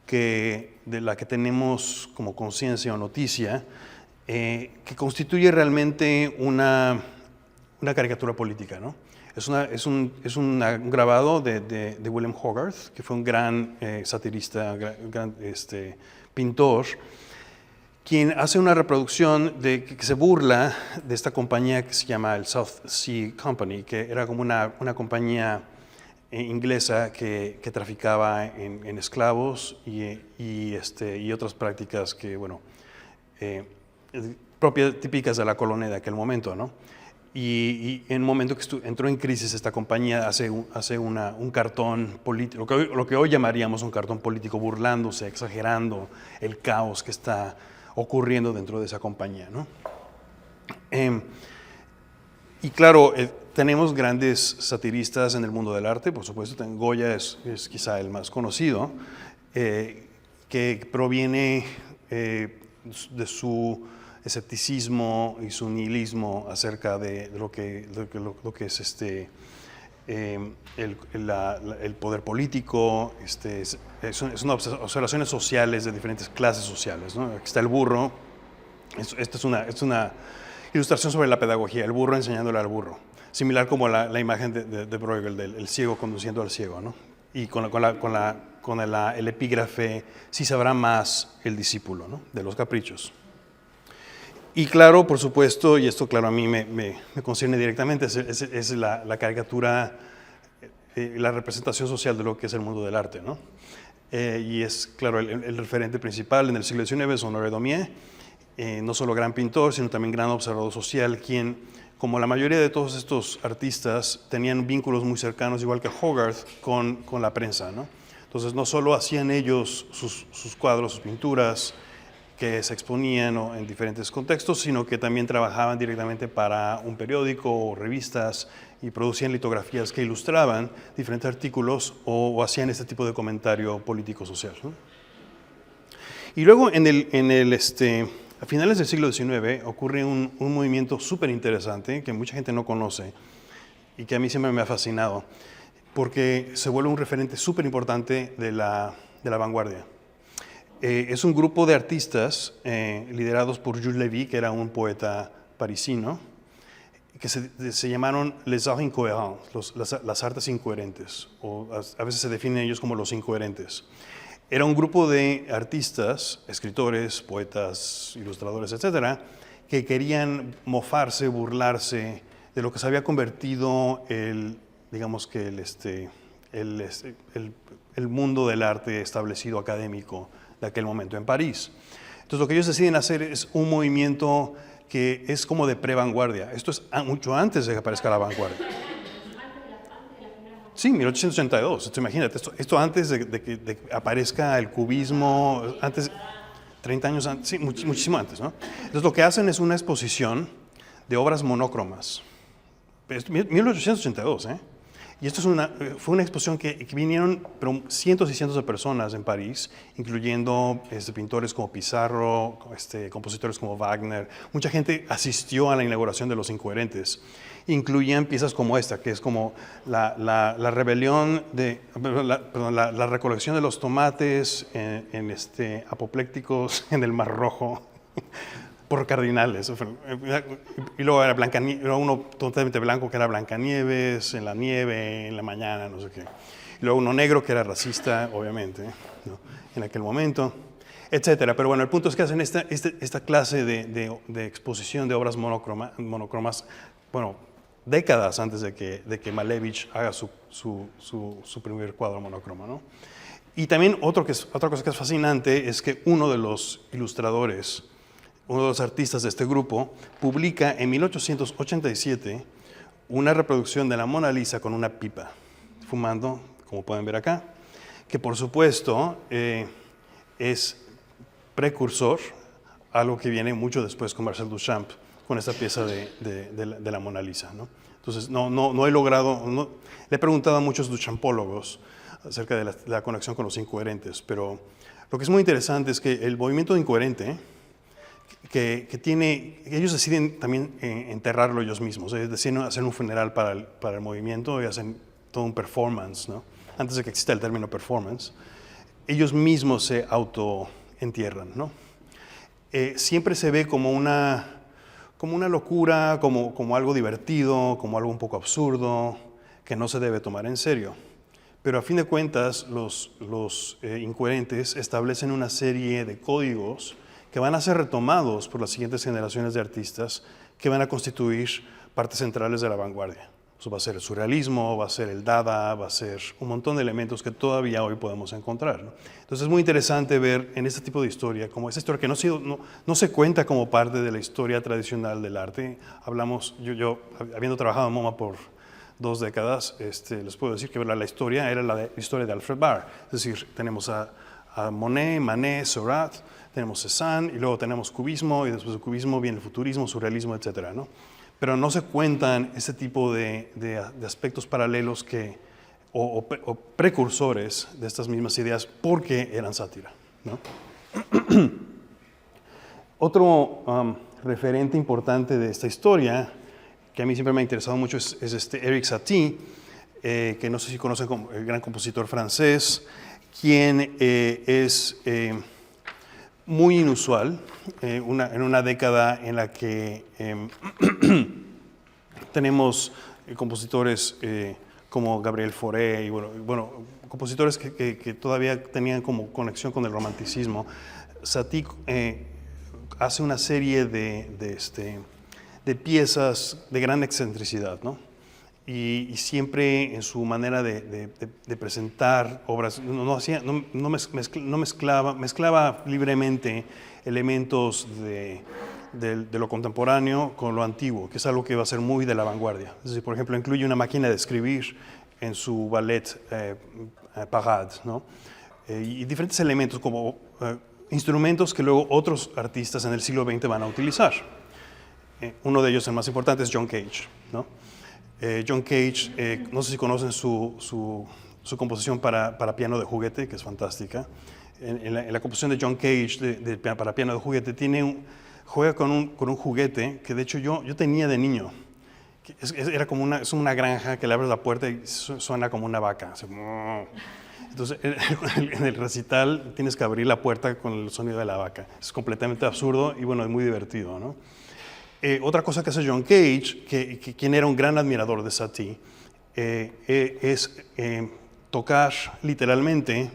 [SPEAKER 1] de la que tenemos como conciencia o noticia, que constituye realmente una caricatura política, ¿no? Es un grabado de William Hogarth, que fue un gran satirista, gran pintor, quien hace una reproducción que se burla de esta compañía que se llama el South Sea Company, que era como una compañía inglesa que traficaba en esclavos y otras prácticas que, bueno, propias, típicas de la colonia de aquel momento, ¿no? Y en un momento que entró en crisis esta compañía hace un cartón político, lo que hoy llamaríamos un cartón político, burlándose, exagerando el caos que está ocurriendo dentro de esa compañía, ¿no? Y claro, tenemos grandes satiristas en el mundo del arte, por supuesto. Goya es quizá el más conocido, que proviene de su escepticismo y su nihilismo acerca de lo que es el poder político, es una observaciones sociales de diferentes clases sociales, ¿no? Aquí está el burro. Esta es una ilustración sobre la pedagogía, el burro enseñándole al burro, similar como la imagen de Bruegel del ciego conduciendo al ciego, ¿no? Y con el epígrafe, sí sabrá más el discípulo, ¿no? De los caprichos. Y claro, por supuesto, y esto claro a mí me concierne directamente, es la caricatura, la representación social de lo que es el mundo del arte, ¿no? Y es, claro, el referente principal en el siglo XIX es Honoré Daumier, no solo gran pintor, sino también gran observador social, quien, como la mayoría de todos estos artistas, tenían vínculos muy cercanos, igual que Hogarth, con la prensa, ¿no? Entonces, no solo hacían ellos sus cuadros, sus pinturas, que se exponían en diferentes contextos, sino que también trabajaban directamente para un periódico o revistas y producían litografías que ilustraban diferentes artículos o hacían este tipo de comentario político-social, ¿no? Y luego, a finales del siglo XIX, ocurre un movimiento súper interesante que mucha gente no conoce y que a mí siempre me ha fascinado, porque se vuelve un referente súper importante de la vanguardia. Es un grupo de artistas liderados por Jules Lévy, que era un poeta parisino, que se llamaron les arts incohérents, las artes incoherentes, o a veces se definen ellos como los incoherentes. Era un grupo de artistas, escritores, poetas, ilustradores, etcétera, que querían mofarse, burlarse de lo que se había convertido el mundo del arte establecido académico de aquel momento en París. Entonces lo que ellos deciden hacer es un movimiento que es como de pre-vanguardia. Esto es mucho antes de que aparezca la vanguardia. Sí, 1882. Entonces, imagínate, esto antes de que aparezca el cubismo, antes, 30 años antes, sí, muchísimo antes, ¿no? Entonces lo que hacen es una exposición de obras monócromas. 1882, ¿eh? Y esto fue una exposición que vinieron cientos y cientos de personas en París, incluyendo pintores como Pizarro, compositores como Wagner. Mucha gente asistió a la inauguración de Los Incoherentes. Incluían piezas como esta, que es como la rebelión la recolección de los tomates apoplécticos en el Mar Rojo por cardinales. Y luego era uno totalmente blanco que era Blancanieves, en la nieve, en la mañana, no sé qué. Y luego uno negro que era racista, obviamente, ¿no? En aquel momento, etcétera. Pero bueno, el punto es que hacen esta clase de exposición de obras monocromas, bueno, décadas antes de que Malevich haga su primer cuadro monocromo, ¿no? Y también otra cosa que es fascinante es que uno de los ilustradores, uno de los artistas de este grupo, publica en 1887 una reproducción de la Mona Lisa con una pipa, fumando, como pueden ver acá, que por supuesto es precursor a lo que viene mucho después con Marcel Duchamp, con esta pieza de la Mona Lisa, ¿no? Entonces, no he logrado, le he preguntado a muchos duchampólogos acerca de la conexión con los incoherentes, pero lo que es muy interesante es que el movimiento incoherente, que ellos deciden también enterrarlo ellos mismos, deciden hacer un funeral para el movimiento y hacen todo un performance, ¿no? Antes de que exista el término performance, ellos mismos se autoentierran, ¿no? Siempre se ve como una locura, como algo divertido, como algo un poco absurdo, que no se debe tomar en serio. Pero a fin de cuentas, los incoherentes establecen una serie de códigos que van a ser retomados por las siguientes generaciones de artistas que van a constituir partes centrales de la vanguardia. Eso va a ser el surrealismo, va a ser el Dada, va a ser un montón de elementos que todavía hoy podemos encontrar, ¿no? Entonces es muy interesante ver en este tipo de historia, como esa historia que no se cuenta como parte de la historia tradicional del arte. Yo habiendo trabajado en MoMA por 2 décadas, les puedo decir que la historia era la historia de Alfred Barr. Es decir, tenemos a Monet, Manet, Seurat, tenemos Cézanne, y luego tenemos cubismo, y después del cubismo viene el futurismo, surrealismo, etcétera, ¿no? Pero no se cuentan ese tipo de aspectos paralelos o precursores de estas mismas ideas porque eran sátira, ¿no? Otro referente importante de esta historia, que a mí siempre me ha interesado mucho, es Erik Satie, que no sé si conocen como el gran compositor francés, quien es muy inusual en una década en la que tenemos compositores como Gabriel Fauré y bueno, compositores que todavía tenían como conexión con el romanticismo. Satie hace una serie de piezas de gran excentricidad, ¿no? Y siempre en su manera de presentar obras, mezclaba libremente elementos de lo contemporáneo con lo antiguo, que es algo que va a ser muy de la vanguardia. Es decir, por ejemplo, incluye una máquina de escribir en su ballet Parade, ¿no? Y diferentes elementos como instrumentos que luego otros artistas en el siglo XX van a utilizar. Uno de ellos, el más importante, es John Cage, ¿no? John Cage, no sé si conocen su composición para piano de juguete, que es fantástica. En la composición de John Cage para piano de juguete juega con un juguete que de hecho yo tenía de niño. Era como es una granja que le abres la puerta y suena como una vaca. Así, entonces, en el recital tienes que abrir la puerta con el sonido de la vaca. Es completamente absurdo y bueno, es muy divertido, ¿no? Otra cosa que hace John Cage, quien era un gran admirador de Satie, es tocar literalmente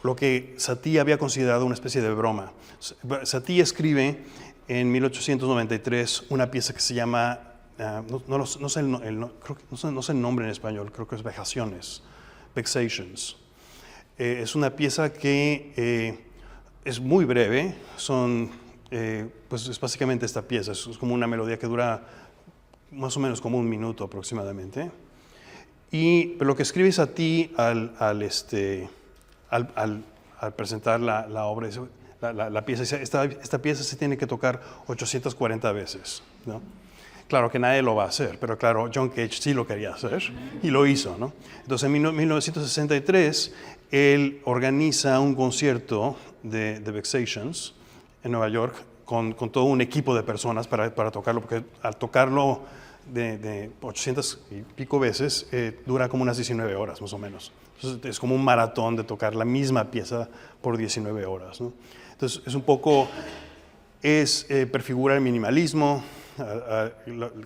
[SPEAKER 1] lo que Satie había considerado una especie de broma. Satie escribe en 1893 una pieza que se llama, no sé el nombre en español, creo que es Vejaciones, Vexations. Es una pieza que es muy breve, pues es básicamente esta pieza, es como una melodía que dura más o menos como 1 minuto aproximadamente. Pero lo que escribes a ti al presentar la obra, la pieza, esta pieza se tiene que tocar 840 veces, ¿no? Claro que nadie lo va a hacer, pero claro, John Cage sí lo quería hacer y lo hizo, ¿no? Entonces en 1963 él organiza un concierto de Vexations en Nueva York con todo un equipo de personas para tocarlo, porque al tocarlo de 800 y pico veces dura como unas 19 horas más o menos. Entonces es como un maratón de tocar la misma pieza por 19 horas, ¿no? Entonces es un poco, prefigura el minimalismo.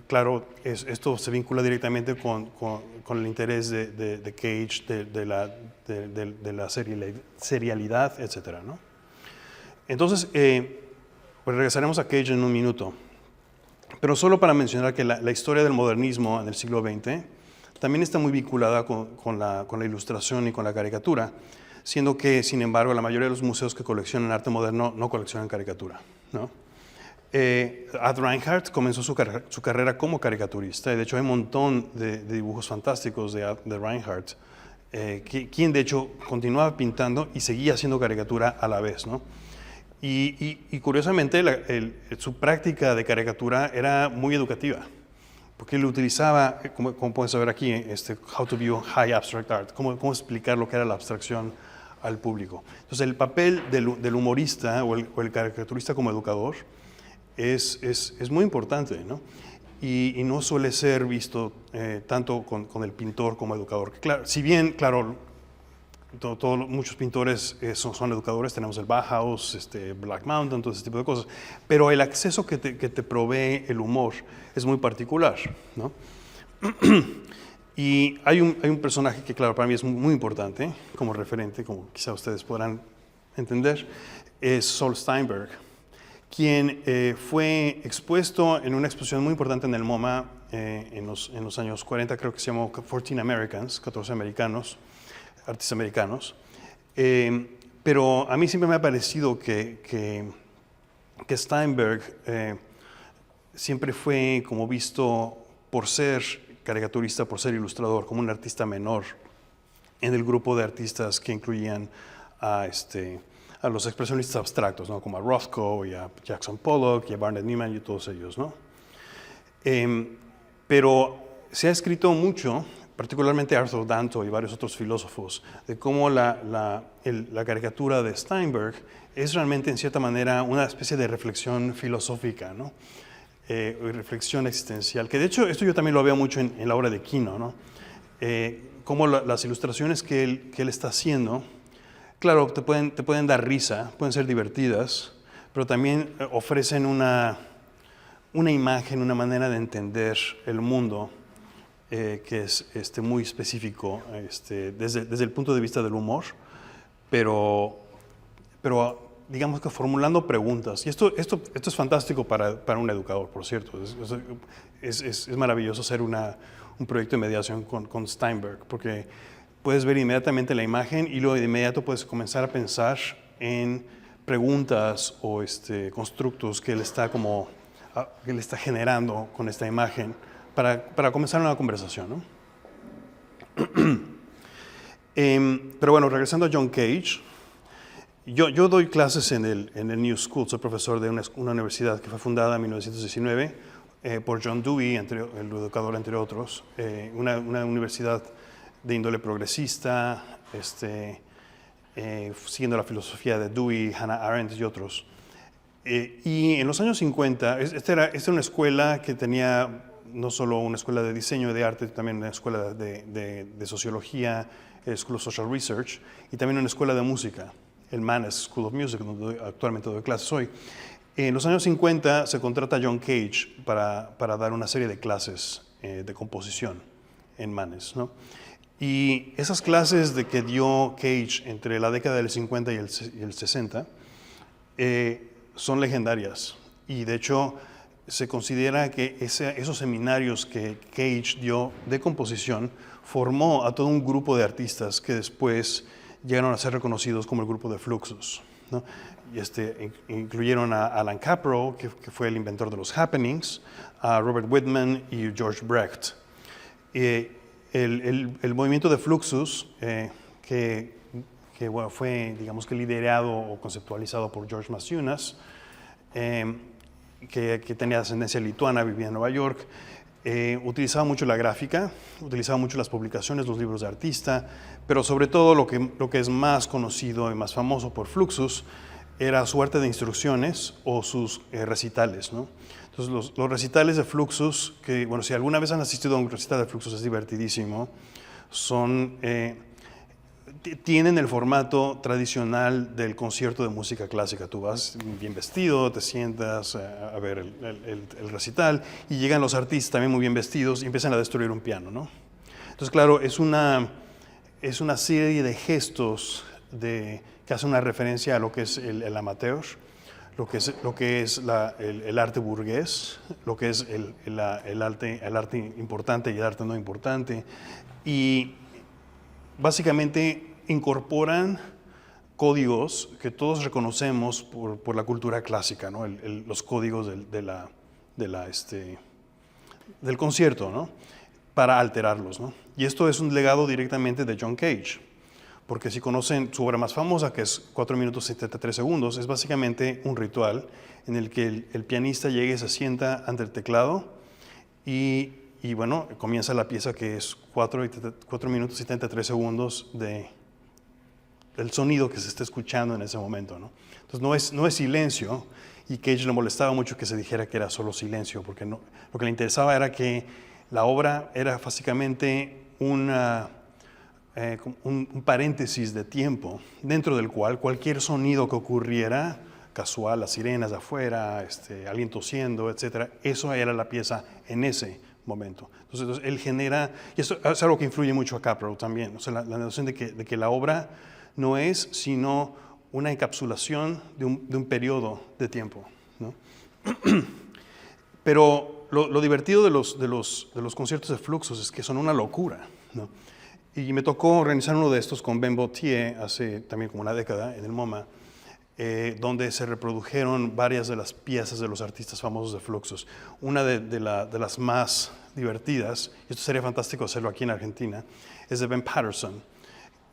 [SPEAKER 1] Claro, esto se vincula directamente con el interés de Cage, de la serialidad, etc., ¿no? Entonces, pues regresaremos a Cage en un minuto. Pero solo para mencionar que la historia del modernismo en el siglo XX también está muy vinculada con la ilustración y con la caricatura, siendo que, sin embargo, la mayoría de los museos que coleccionan arte moderno no coleccionan caricatura, ¿no? Ad Reinhardt comenzó su carrera como caricaturista, y de hecho hay un montón de dibujos fantásticos de Reinhardt, quien de hecho continuaba pintando y seguía haciendo caricatura a la vez, ¿no? Y curiosamente su práctica de caricatura era muy educativa, porque él utilizaba, como pueden saber aquí, How to View High Abstract Art, cómo explicar lo que era la abstracción al público. Entonces el papel del humorista o el caricaturista como educador es muy importante, ¿no? Y no suele ser visto tanto con el pintor como educador. Claro, si bien, claro, muchos pintores son educadores, tenemos el Bauhaus, Black Mountain, todo ese tipo de cosas, pero el acceso que te provee el humor es muy particular, ¿no? Y hay un personaje que, claro, para mí es muy importante como referente, como quizá ustedes podrán entender, es Saul Steinberg, quien fue expuesto en una exposición muy importante en el MoMA en los años 40, creo que se llamó 14 Americans, 14 americanos, artistas americanos. Pero a mí siempre me ha parecido que Steinberg siempre fue como visto por ser caricaturista, por ser ilustrador, como un artista menor en el grupo de artistas que incluían a los expresionistas abstractos, ¿no? Como a Rothko y a Jackson Pollock y a Barnett Neiman y todos ellos, ¿no? Pero se ha escrito mucho, particularmente Arthur Danto y varios otros filósofos, de cómo la caricatura de Steinberg es realmente, en cierta manera, una especie de reflexión filosófica, ¿no? Reflexión existencial, que de hecho esto yo también lo veo mucho en la obra de Kino, ¿no? Cómo las ilustraciones que él está haciendo, claro, te pueden dar risa, pueden ser divertidas, pero también ofrecen una imagen, una manera de entender el mundo que es muy específico desde el punto de vista del humor, pero digamos que formulando preguntas. Y esto es fantástico para un educador, por cierto. Es maravilloso hacer un proyecto de mediación con Steinberg, porque puedes ver inmediatamente la imagen y luego de inmediato puedes comenzar a pensar en preguntas o constructos que él está generando con esta imagen para comenzar una conversación, ¿no? Pero bueno, regresando a John Cage, yo doy clases en el New School, soy profesor de una universidad que fue fundada en 1919 por John Dewey, el educador entre otros, una universidad de índole progresista, siguiendo la filosofía de Dewey, Hannah Arendt y otros. Y en los años 50, esta era una escuela que tenía no solo una escuela de diseño y de arte, también una escuela de sociología, School of Social Research, y también una escuela de música, el Mannes School of Music, donde actualmente doy clases hoy. En los años 50 se contrata a John Cage para dar una serie de clases de composición en Mannes, ¿no? Y esas clases que dio Cage entre la década del 50 y el 60 son legendarias. y de hecho se considera que esos seminarios que Cage dio de composición formó a todo un grupo de artistas que después llegaron a ser reconocidos como el grupo de Fluxus, ¿no? Y incluyeron a Alan Caprow, que fue el inventor de los happenings, a Robert Whitman y George Brecht. El movimiento de Fluxus, que bueno, fue, digamos que liderado o conceptualizado por George Maciunas, que tenía ascendencia lituana, vivía en Nueva York, utilizaba mucho la gráfica, utilizaba mucho las publicaciones, los libros de artista, pero sobre todo lo que es más conocido y más famoso por Fluxus era su arte de instrucciones o sus recitales, ¿no? Entonces los recitales de Fluxus, que bueno, si alguna vez han asistido a un recital de Fluxus es divertidísimo, tienen el formato tradicional del concierto de música clásica. Tú vas bien vestido, te sientas a ver el recital y llegan los artistas también muy bien vestidos y empiezan a destruir un piano, ¿no? Entonces, claro, es una serie de gestos que hacen una referencia a lo que es el amateur, lo que es el arte burgués, lo que es el arte importante y el arte no importante, y básicamente incorporan códigos que todos reconocemos por la cultura clásica, ¿no? Los códigos del concierto, ¿no? Para alterarlos, ¿no? Y esto es un legado directamente de John Cage, porque si conocen su obra más famosa, que es 4 minutos y 73 segundos, es básicamente un ritual en el que el pianista llega y se sienta ante el teclado y bueno, comienza la pieza que es 4 minutos y 73 segundos del sonido que se está escuchando en ese momento, ¿no? Entonces no es silencio, y Cage le molestaba mucho que se dijera que era solo silencio, porque lo que le interesaba era que la obra era básicamente un paréntesis de tiempo, dentro del cual cualquier sonido que ocurriera, casual, las sirenas de afuera, alguien tosiendo, etc., eso era la pieza en ese momento. Entonces él genera, y eso es algo que influye mucho a Caprow también, o sea, la noción de que la obra no es sino una encapsulación de un periodo de tiempo, ¿no? Pero lo divertido de los conciertos de Fluxus es que son una locura, ¿no? Y me tocó organizar uno de estos con Ben Bautier hace también como una década en el MoMA, donde se reprodujeron varias de las piezas de los artistas famosos de Fluxus. Una de las más divertidas, y esto sería fantástico hacerlo aquí en Argentina, es de Ben Patterson,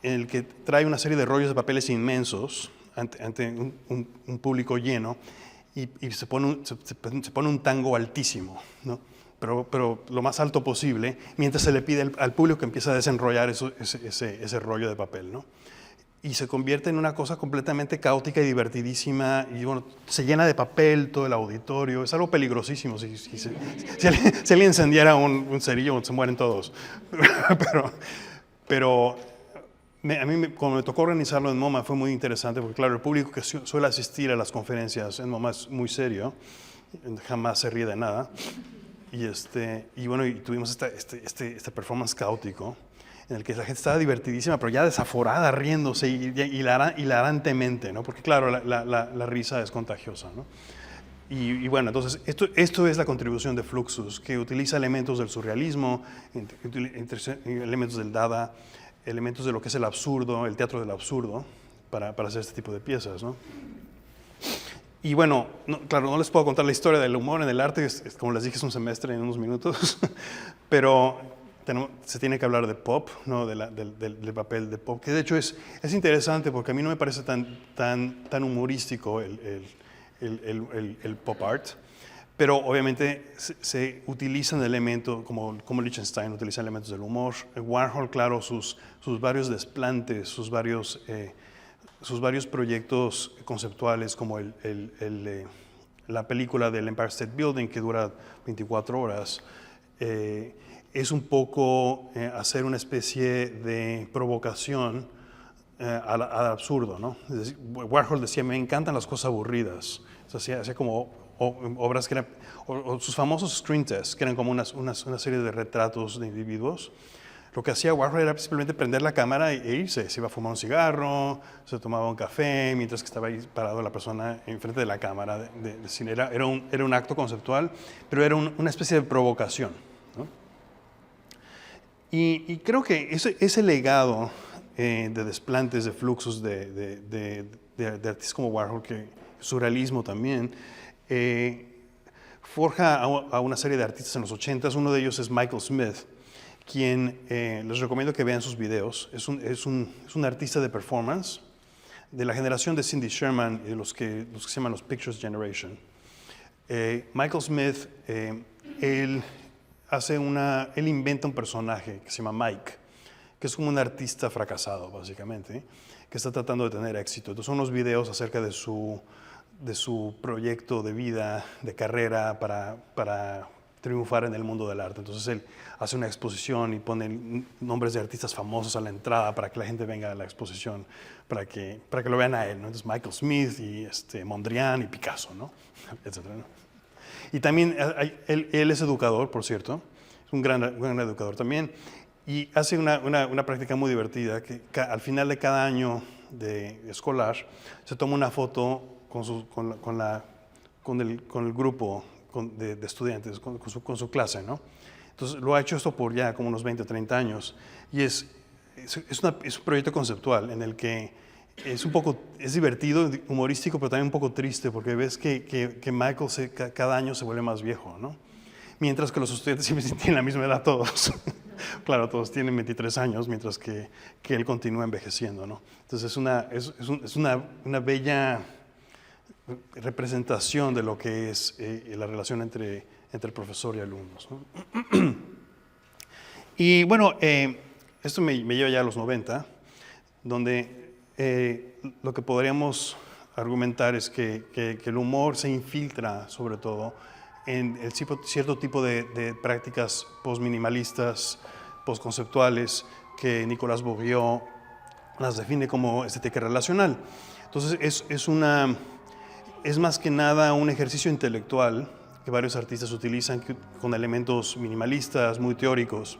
[SPEAKER 1] en el que trae una serie de rollos de papeles inmensos ante un público lleno y se pone un tango altísimo, ¿no? Pero lo más alto posible, mientras se le pide al público que empiece a desenrollar ese rollo de papel, ¿no? Y se convierte en una cosa completamente caótica y divertidísima, y bueno, se llena de papel todo el auditorio, es algo peligrosísimo. Si alguien encendiera un cerillo, se mueren todos. Pero a mí, cuando me tocó organizarlo en MoMA, fue muy interesante, porque claro, el público que suele asistir a las conferencias en MoMA es muy serio, jamás se ríe de nada. Y bueno, y tuvimos este performance caótico en el que la gente estaba divertidísima, pero ya desaforada, riéndose hilarantemente, ¿no? Porque claro, la risa es contagiosa, ¿no? Y bueno, entonces esto es la contribución de Fluxus, que utiliza elementos del surrealismo, elementos del Dada, elementos de lo que es el absurdo, el teatro del absurdo, para hacer este tipo de piezas, ¿no? Y bueno, claro, no les puedo contar la historia del humor en el arte, como les dije, es un semestre en unos minutos, pero se tiene que hablar de pop, ¿no? del papel de pop, que de hecho es interesante porque a mí no me parece tan humorístico el pop art, pero obviamente se utilizan elementos, como Lichtenstein utiliza elementos del humor, Warhol, claro, sus varios desplantes, sus varios proyectos conceptuales, como la película del Empire State Building, que dura 24 horas, es un poco hacer una especie de provocación al absurdo, ¿no? Es decir, Warhol decía, me encantan las cosas aburridas. O sea, hacía como obras que eran, o sus famosos screen tests, que eran como una serie de retratos de individuos. lo que hacía Warhol era simplemente prender la cámara e irse. Se iba a fumar un cigarro, se tomaba un café, mientras que estaba ahí parado la persona enfrente de la cámara de cine. Era un acto conceptual, pero era una especie de provocación, ¿no? Y creo que ese legado de desplantes, de fluxos de artistas como Warhol, que surrealismo también, forja a una serie de artistas en los 80s. Uno de ellos es Michael Smith, quien les recomiendo que vean sus videos. Es un artista de performance de la generación de Cindy Sherman y de los que se llaman los Pictures Generation. Michael Smith, él inventa un personaje que se llama Mike, que es como un artista fracasado, básicamente, que está tratando de tener éxito. Entonces son unos videos acerca de su proyecto de vida, de carrera para triunfar en el mundo del arte. Entonces él hace una exposición y pone nombres de artistas famosos a la entrada para que la gente venga a la exposición, para que lo vean a él, ¿no? Entonces Michael Smith y Mondrian y Picasso, ¿no? Etcétera, ¿no? Y también él es educador, por cierto, es un gran educador también, y hace una práctica muy divertida, que al final de cada año de escolar se toma una foto con el grupo de estudiantes, con su clase, ¿no? Entonces lo ha hecho esto por ya como unos 20 o 30 años, y es un proyecto conceptual en el que es divertido, humorístico, pero también un poco triste, porque ves que Michael cada año se vuelve más viejo, ¿no? Mientras que los estudiantes siempre tienen la misma edad todos. Claro, todos tienen 23 años, mientras que él continúa envejeciendo, ¿no? Entonces es una bella representación de lo que es la relación entre profesor y alumnos, ¿no? Y bueno, esto me lleva ya a los 90, donde lo que podríamos argumentar es que el humor se infiltra, sobre todo, en cierto tipo de prácticas postminimalistas, postconceptuales, que Nicolas Bourgeois las define como estética relacional. Entonces, es más que nada un ejercicio intelectual que varios artistas utilizan con elementos minimalistas, muy teóricos,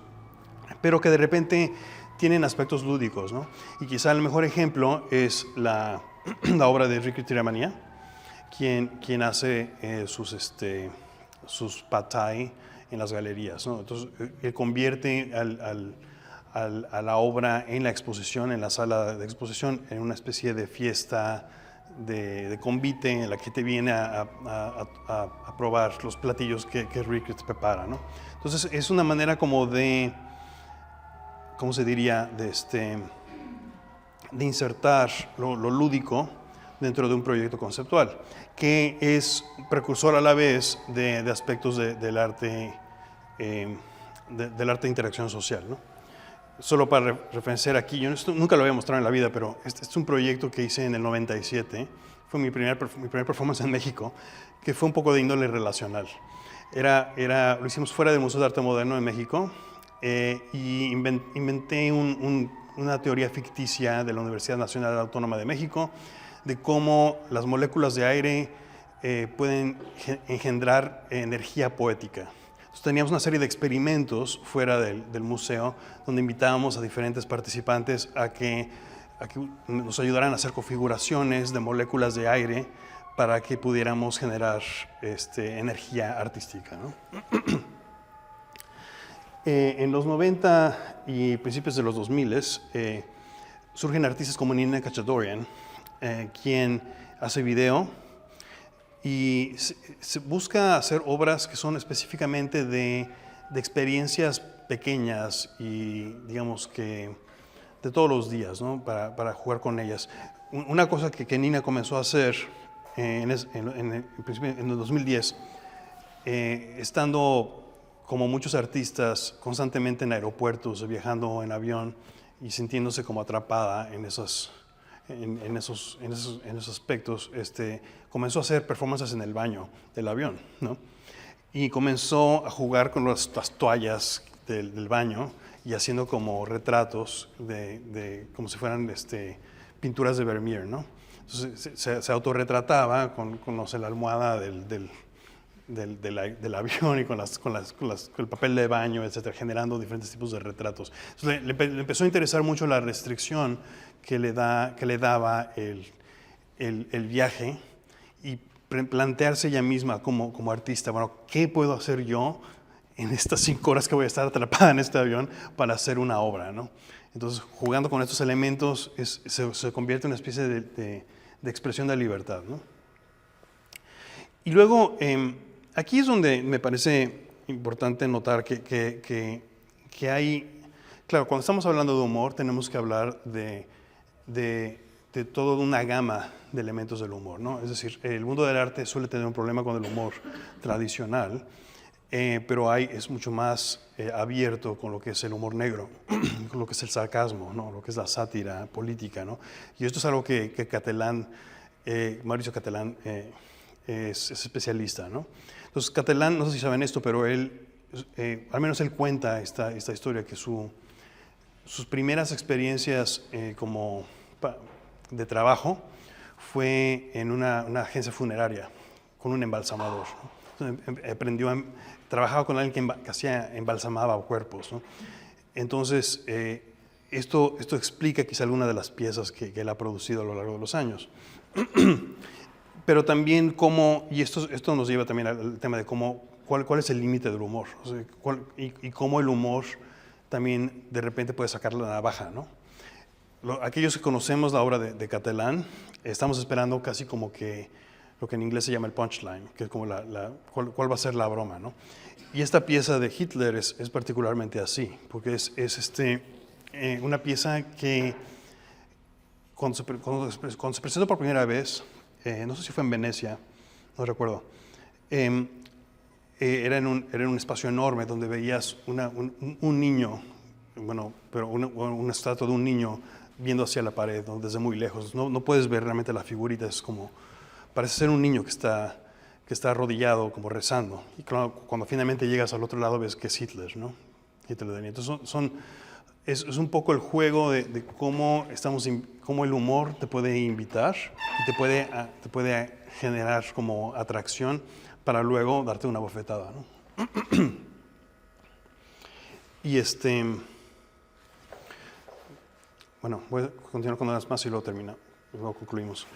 [SPEAKER 1] pero que de repente tienen aspectos lúdicos, ¿no? Y quizá el mejor ejemplo es la obra de Enrique Tiramania, quien hace sus pad thai en las galerías, ¿no? Entonces, él convierte a la obra en la exposición, en la sala de exposición, en una especie de fiesta de convite en la que te viene a probar los platillos que Rick te prepara, ¿no? Entonces, es una manera como de, ¿cómo se diría?, de insertar lo lúdico dentro de un proyecto conceptual, que es precursor a la vez de aspectos del arte de interacción social, ¿no? Solo para referenciar aquí, yo nunca lo había mostrado en la vida, pero este es un proyecto que hice en el 97, fue mi primer performance en México, que fue un poco de índole relacional. Lo hicimos fuera del Museo de Arte Moderno en México, y inventé una teoría ficticia de la Universidad Nacional Autónoma de México, de cómo las moléculas de aire pueden engendrar energía poética. Entonces, teníamos una serie de experimentos fuera del museo, donde invitábamos a diferentes participantes a que nos ayudaran a hacer configuraciones de moléculas de aire para que pudiéramos generar energía artística, ¿no? En los 90 y principios de los 2000 surgen artistas como Nina Kachadorian, quien hace video y se busca hacer obras que son específicamente de experiencias pequeñas y, digamos, que de todos los días, ¿no? Para jugar con ellas. Una cosa que Nina comenzó a hacer en el 2010, estando como muchos artistas constantemente en aeropuertos, viajando en avión y sintiéndose como atrapada en esos aspectos, comenzó a hacer performances en el baño del avión, ¿no? Y comenzó a jugar con las toallas del baño y haciendo como retratos como si fueran pinturas de Vermeer, ¿no? Entonces se autorretrataba con la almohada del avión y con el papel de baño, etcétera, generando diferentes tipos de retratos. Entonces, le empezó a interesar mucho la restricción que le daba el viaje y plantearse ella misma como artista, bueno, ¿qué puedo hacer yo en estas 5 horas que voy a estar atrapada en este avión para hacer una obra, ¿no? Entonces, jugando con estos elementos, se convierte en una especie de expresión de libertad, ¿no? Y luego, aquí es donde me parece importante notar que hay, claro, cuando estamos hablando de humor, tenemos que hablar de toda una gama de elementos del humor, ¿no? Es decir, el mundo del arte suele tener un problema con el humor tradicional, pero es mucho más abierto con lo que es el humor negro, con lo que es el sarcasmo, ¿no? Lo que es la sátira política, ¿no? Y esto es algo que Mauricio Catalán es especialista, ¿no? Entonces, Catalán, no sé si saben esto, pero él, al menos él cuenta esta historia, que sus primeras experiencias de trabajo fue en una agencia funeraria con un embalsamador, ¿no? Entonces, trabajaba con alguien que embalsamaba cuerpos, ¿no? Entonces, esto explica quizá alguna de las piezas que él ha producido a lo largo de los años. Pero también y esto nos lleva también al tema de cuál es el límite del humor, o sea, y cómo el humor también de repente puede sacar la navaja, ¿no? Aquellos que conocemos la obra de Catalán, estamos esperando casi como que lo que en inglés se llama el punchline, que es como cuál va a ser la broma, ¿no? Y esta pieza de Hitler es particularmente así, porque es una pieza que cuando se presentó por primera vez, no sé si fue en Venecia, no recuerdo, era en un espacio enorme donde veías un niño, bueno, pero una estatua de un niño viendo hacia la pared, ¿no? Desde muy lejos. No puedes ver realmente la figurita, parece ser un niño que está arrodillado, como rezando. Y cuando finalmente llegas al otro lado ves que es Hitler, ¿no? Hitler. Entonces es un poco el juego de cómo el humor te puede invitar y te puede generar como atracción para luego darte una bofetada, ¿no? Y bueno, voy a continuar con unas más y luego concluimos.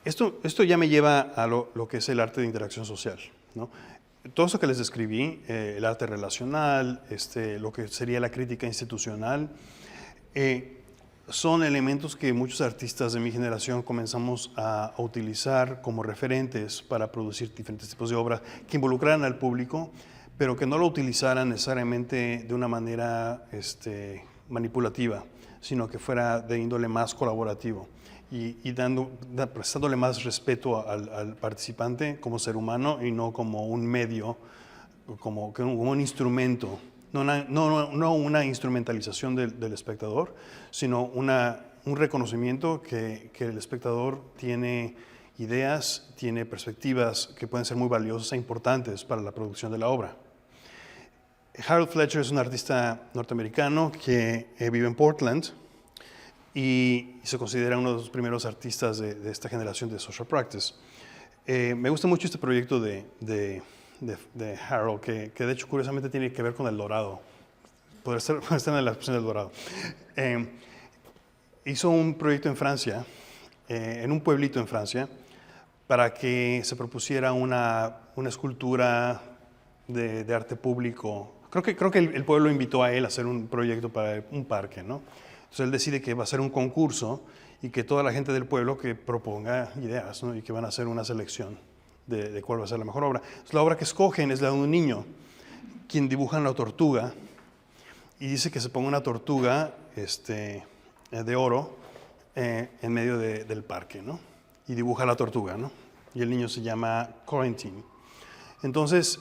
[SPEAKER 1] Esto ya me lleva a lo que es el arte de interacción social, ¿no? Todo eso que les describí, el arte relacional, lo que sería la crítica institucional, son elementos que muchos artistas de mi generación comenzamos a utilizar como referentes para producir diferentes tipos de obras que involucraran al público, pero que no lo utilizaran necesariamente de una manera manipulativa, sino que fuera de índole más colaborativo y prestándole más respeto al participante como ser humano y no como un medio, como un instrumento, no una instrumentalización del espectador, sino un reconocimiento que el espectador tiene ideas, tiene perspectivas que pueden ser muy valiosas e importantes para la producción de la obra. Harold Fletcher es un artista norteamericano que vive en Portland y se considera uno de los primeros artistas de esta generación de social practice. Me gusta mucho este proyecto de Harold, que de hecho curiosamente tiene que ver con el dorado. Puede estar en la expresión del dorado. Hizo un proyecto en Francia, en un pueblito en Francia, para que se propusiera una escultura de arte público. Creo que el pueblo invitó a él a hacer un proyecto para un parque, ¿no? Entonces él decide que va a hacer un concurso y que toda la gente del pueblo que proponga ideas, ¿no? Y que van a hacer una selección de cuál va a ser la mejor obra. Entonces, la obra que escogen es la de un niño, quien dibuja una tortuga y dice que se ponga una tortuga de oro en medio del parque, ¿no? Y dibuja la tortuga, ¿no? Y el niño se llama Corentin. Entonces,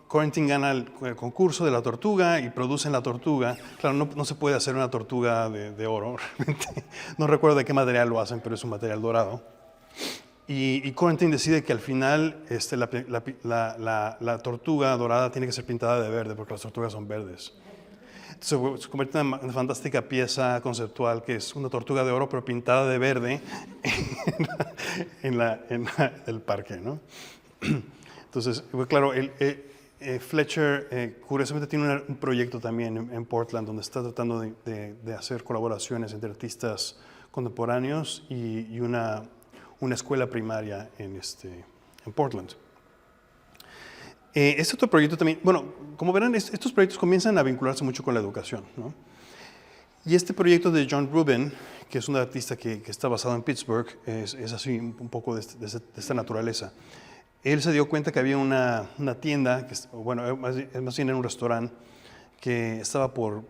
[SPEAKER 1] Corentin gana el concurso de la tortuga y producen la tortuga. Claro, no se puede hacer una tortuga de oro, realmente. No recuerdo de qué material lo hacen, pero es un material dorado. Y Corentin decide que al final la tortuga dorada tiene que ser pintada de verde, porque las tortugas son verdes. Se convierte en una fantástica pieza conceptual que es una tortuga de oro pero pintada de verde en el parque, ¿no? Entonces, pues, claro, Fletcher curiosamente tiene un proyecto también en Portland donde está tratando de hacer colaboraciones entre artistas contemporáneos y una escuela primaria en Portland. Este otro proyecto también, bueno, como verán, estos proyectos comienzan a vincularse mucho con la educación, ¿no? Y este proyecto de John Rubin, que es un artista que está basado en Pittsburgh, es así un poco de esta naturaleza. Él se dio cuenta que había una tienda, bueno, más bien era un restaurante, que estaba por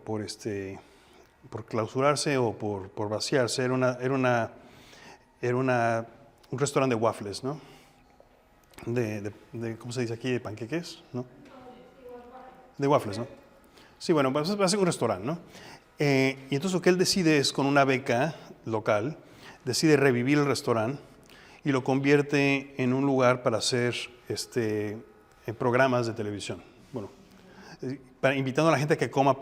[SPEAKER 1] clausurarse o por vaciarse. Era un restaurante de waffles, ¿no? ¿Cómo se dice aquí? ¿De panqueques? ¿No? De waffles, ¿no? Sí, bueno, va a ser un restaurante, ¿no? Y entonces lo que él decide es, con una beca local, decide revivir el restaurante y lo convierte en un lugar para hacer programas de televisión. Bueno, invitando a la gente a que coma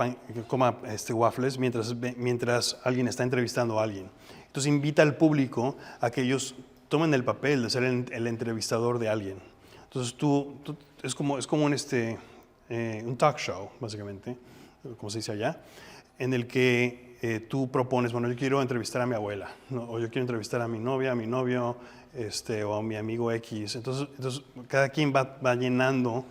[SPEAKER 1] waffles mientras alguien está entrevistando a alguien. Entonces invita al público a que ellos tomen el papel de ser el entrevistador de alguien. Entonces es como un talk show, básicamente, como se dice allá, en el que tú propones, bueno, yo quiero entrevistar a mi abuela, ¿no? O yo quiero entrevistar a mi novia, a mi novio, o a mi amigo X. Entonces cada quien va llenando,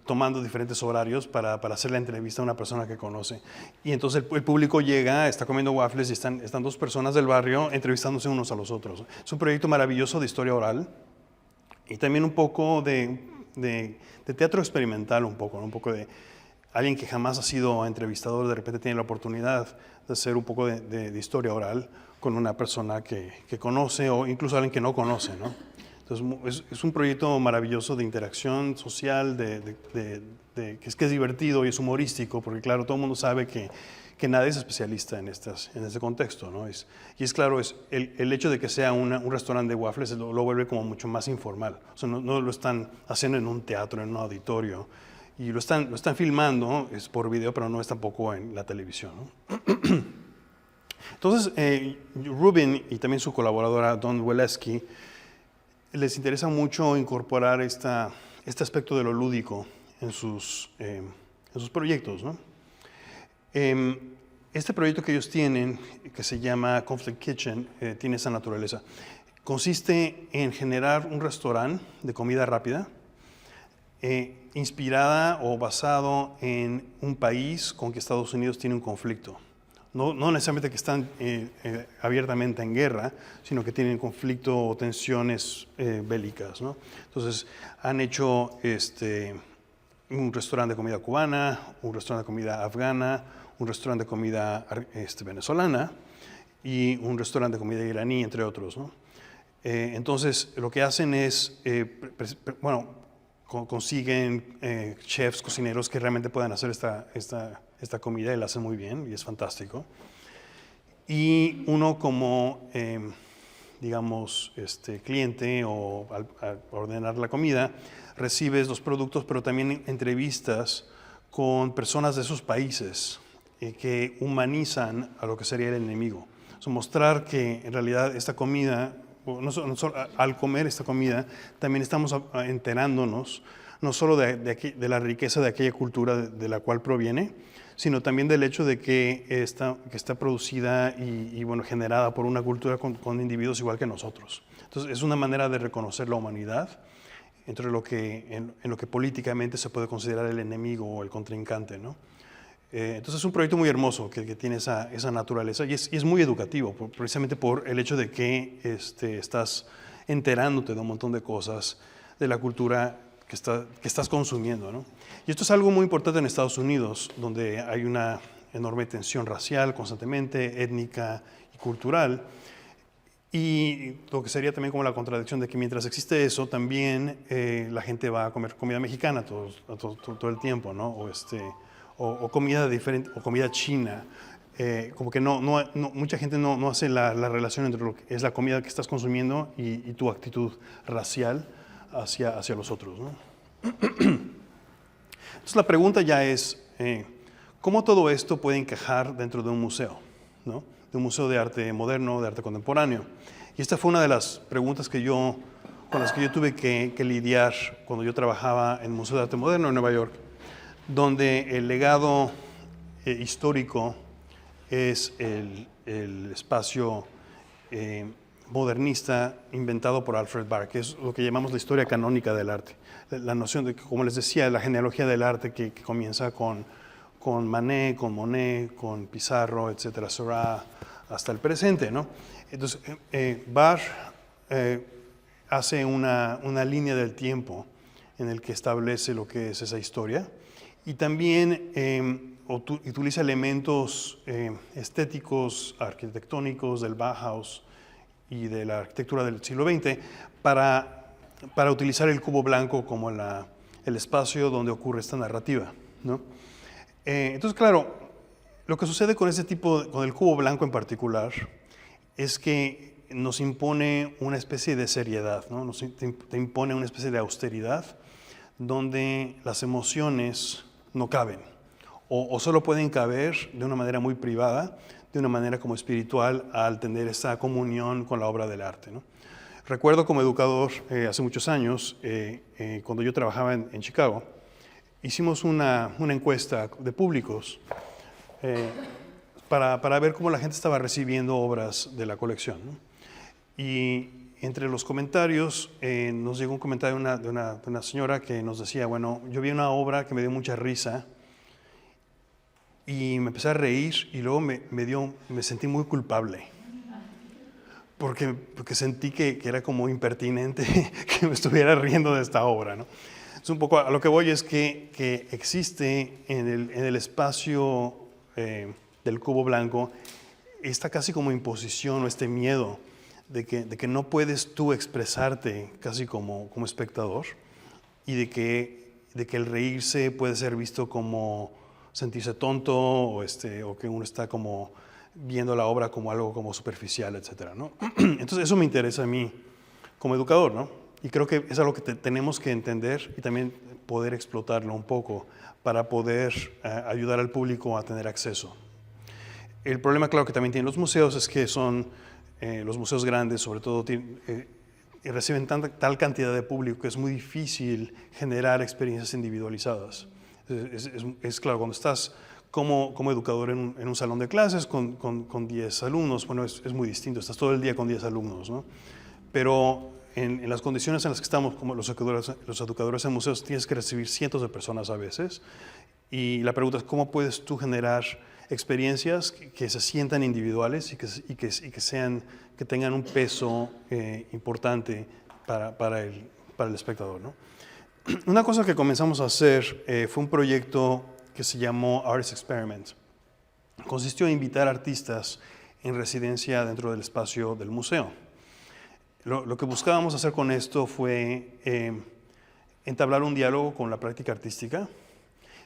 [SPEAKER 1] tomando diferentes horarios para hacer la entrevista a una persona que conoce. Y entonces el público llega, está comiendo waffles y están dos personas del barrio entrevistándose unos a los otros. Es un proyecto maravilloso de historia oral y también un poco de teatro experimental, un poco de alguien que jamás ha sido entrevistador, de repente tiene la oportunidad de hacer un poco de historia oral con una persona que conoce o incluso alguien que no conoce, ¿no? Entonces es un proyecto maravilloso de interacción social, que es divertido y es humorístico, porque claro, todo el mundo sabe que nadie es especialista en este contexto, ¿no? Y es claro, el hecho de que sea un restaurante de waffles lo vuelve como mucho más informal. O sea, no lo están haciendo en un teatro, en un auditorio, y lo están filmando, es por video, pero no es tampoco en la televisión, ¿no? Entonces, Rubin y también su colaboradora Don Weleski les interesa mucho incorporar este aspecto de lo lúdico en sus proyectos, ¿no? Este proyecto que ellos tienen, que se llama Conflict Kitchen, tiene esa naturaleza. Consiste en generar un restaurante de comida rápida, inspirada o basado en un país con que Estados Unidos tiene un conflicto. No necesariamente que están abiertamente en guerra, sino que tienen conflicto o tensiones bélicas, ¿no? Entonces, han hecho un restaurante de comida cubana, un restaurante de comida afgana, un restaurante de comida venezolana y un restaurante de comida iraní, entre otros, ¿no? Entonces, lo que hacen es, consiguen chefs, cocineros que realmente puedan hacer esta comida y la hacen muy bien y es fantástico. Y uno como, cliente o al ordenar la comida, recibes los productos, pero también entrevistas con personas de esos países que humanizan a lo que sería el enemigo. O sea, mostrar que en realidad esta comida, al comer esta comida, también estamos enterándonos no solo de la riqueza de aquella cultura de la cual proviene, sino también del hecho de que está producida y generada por una cultura con individuos igual que nosotros. Entonces, es una manera de reconocer la humanidad entre en lo que políticamente se puede considerar el enemigo o el contrincante, ¿no? Entonces es un proyecto muy hermoso que tiene esa naturaleza y es muy educativo, precisamente por el hecho de que estás enterándote de un montón de cosas de la cultura que estás consumiendo, ¿no? Y esto es algo muy importante en Estados Unidos, donde hay una enorme tensión racial constantemente, étnica y cultural. Y lo que sería también como la contradicción de que mientras existe eso, también la gente va a comer comida mexicana todo el tiempo, ¿no? O comida diferente, o comida china. Como que mucha gente no hace la relación entre lo que es la comida que estás consumiendo y tu actitud racial hacia los otros, ¿no? Entonces la pregunta ya es, ¿cómo todo esto puede encajar dentro de un museo, ¿no? De un museo de arte moderno, de arte contemporáneo? Y esta fue una de las preguntas con las que yo tuve que lidiar cuando yo trabajaba en el Museo de Arte Moderno en Nueva York, donde el legado histórico es el espacio modernista inventado por Alfred Barr, que es lo que llamamos la historia canónica del arte. La noción de, como les decía, la genealogía del arte que comienza con Manet, con Monet, con Pissarro, etcétera, Seurat, hasta el presente, ¿no? Entonces, Barr hace una línea del tiempo en el que establece lo que es esa historia y también utiliza elementos estéticos, arquitectónicos del Bauhaus y de la arquitectura del siglo XX para utilizar el cubo blanco como el espacio donde ocurre esta narrativa, ¿no? Entonces, claro, lo que sucede con con el cubo blanco en particular, es que nos impone una especie de seriedad, ¿no? Te impone una especie de austeridad donde las emociones no caben o solo pueden caber de una manera muy privada, de una manera como espiritual al tener esa comunión con la obra del arte, ¿no? Recuerdo como educador hace muchos años, cuando yo trabajaba en Chicago, hicimos una encuesta de públicos para ver cómo la gente estaba recibiendo obras de la colección, ¿no? Y entre los comentarios nos llegó un comentario de una señora que nos decía, bueno, yo vi una obra que me dio mucha risa y me empecé a reír y luego me sentí muy culpable porque sentí que era como impertinente que me estuviera riendo de esta obra, ¿no? Es un poco a lo que voy es que existe en el espacio del cubo blanco esta casi como imposición o este miedo de que no puedes tú expresarte casi como espectador y de que el reírse puede ser visto como sentirse tonto o que uno está como viendo la obra como algo como superficial, etcétera, ¿no? Entonces eso me interesa a mí como educador, ¿no? Y creo que es algo que tenemos que entender y también poder explotarlo un poco para poder ayudar al público a tener acceso. El problema, claro, que también tienen los museos es que los museos grandes, sobre todo, reciben tal cantidad de público que es muy difícil generar experiencias individualizadas. Es claro, cuando estás como educador en un salón de clases con 10 alumnos, bueno, es muy distinto, estás todo el día con 10 alumnos, ¿no? Pero en las condiciones en las que estamos, como los educadores en museos, tienes que recibir cientos de personas a veces. Y la pregunta es, ¿cómo puedes tú generar experiencias que se sientan individuales y que tengan un peso importante para el espectador, ¿no? Una cosa que comenzamos a hacer fue un proyecto que se llamó Artist Experiment. Consistió en invitar artistas en residencia dentro del espacio del museo. Lo que buscábamos hacer con esto fue entablar un diálogo con la práctica artística,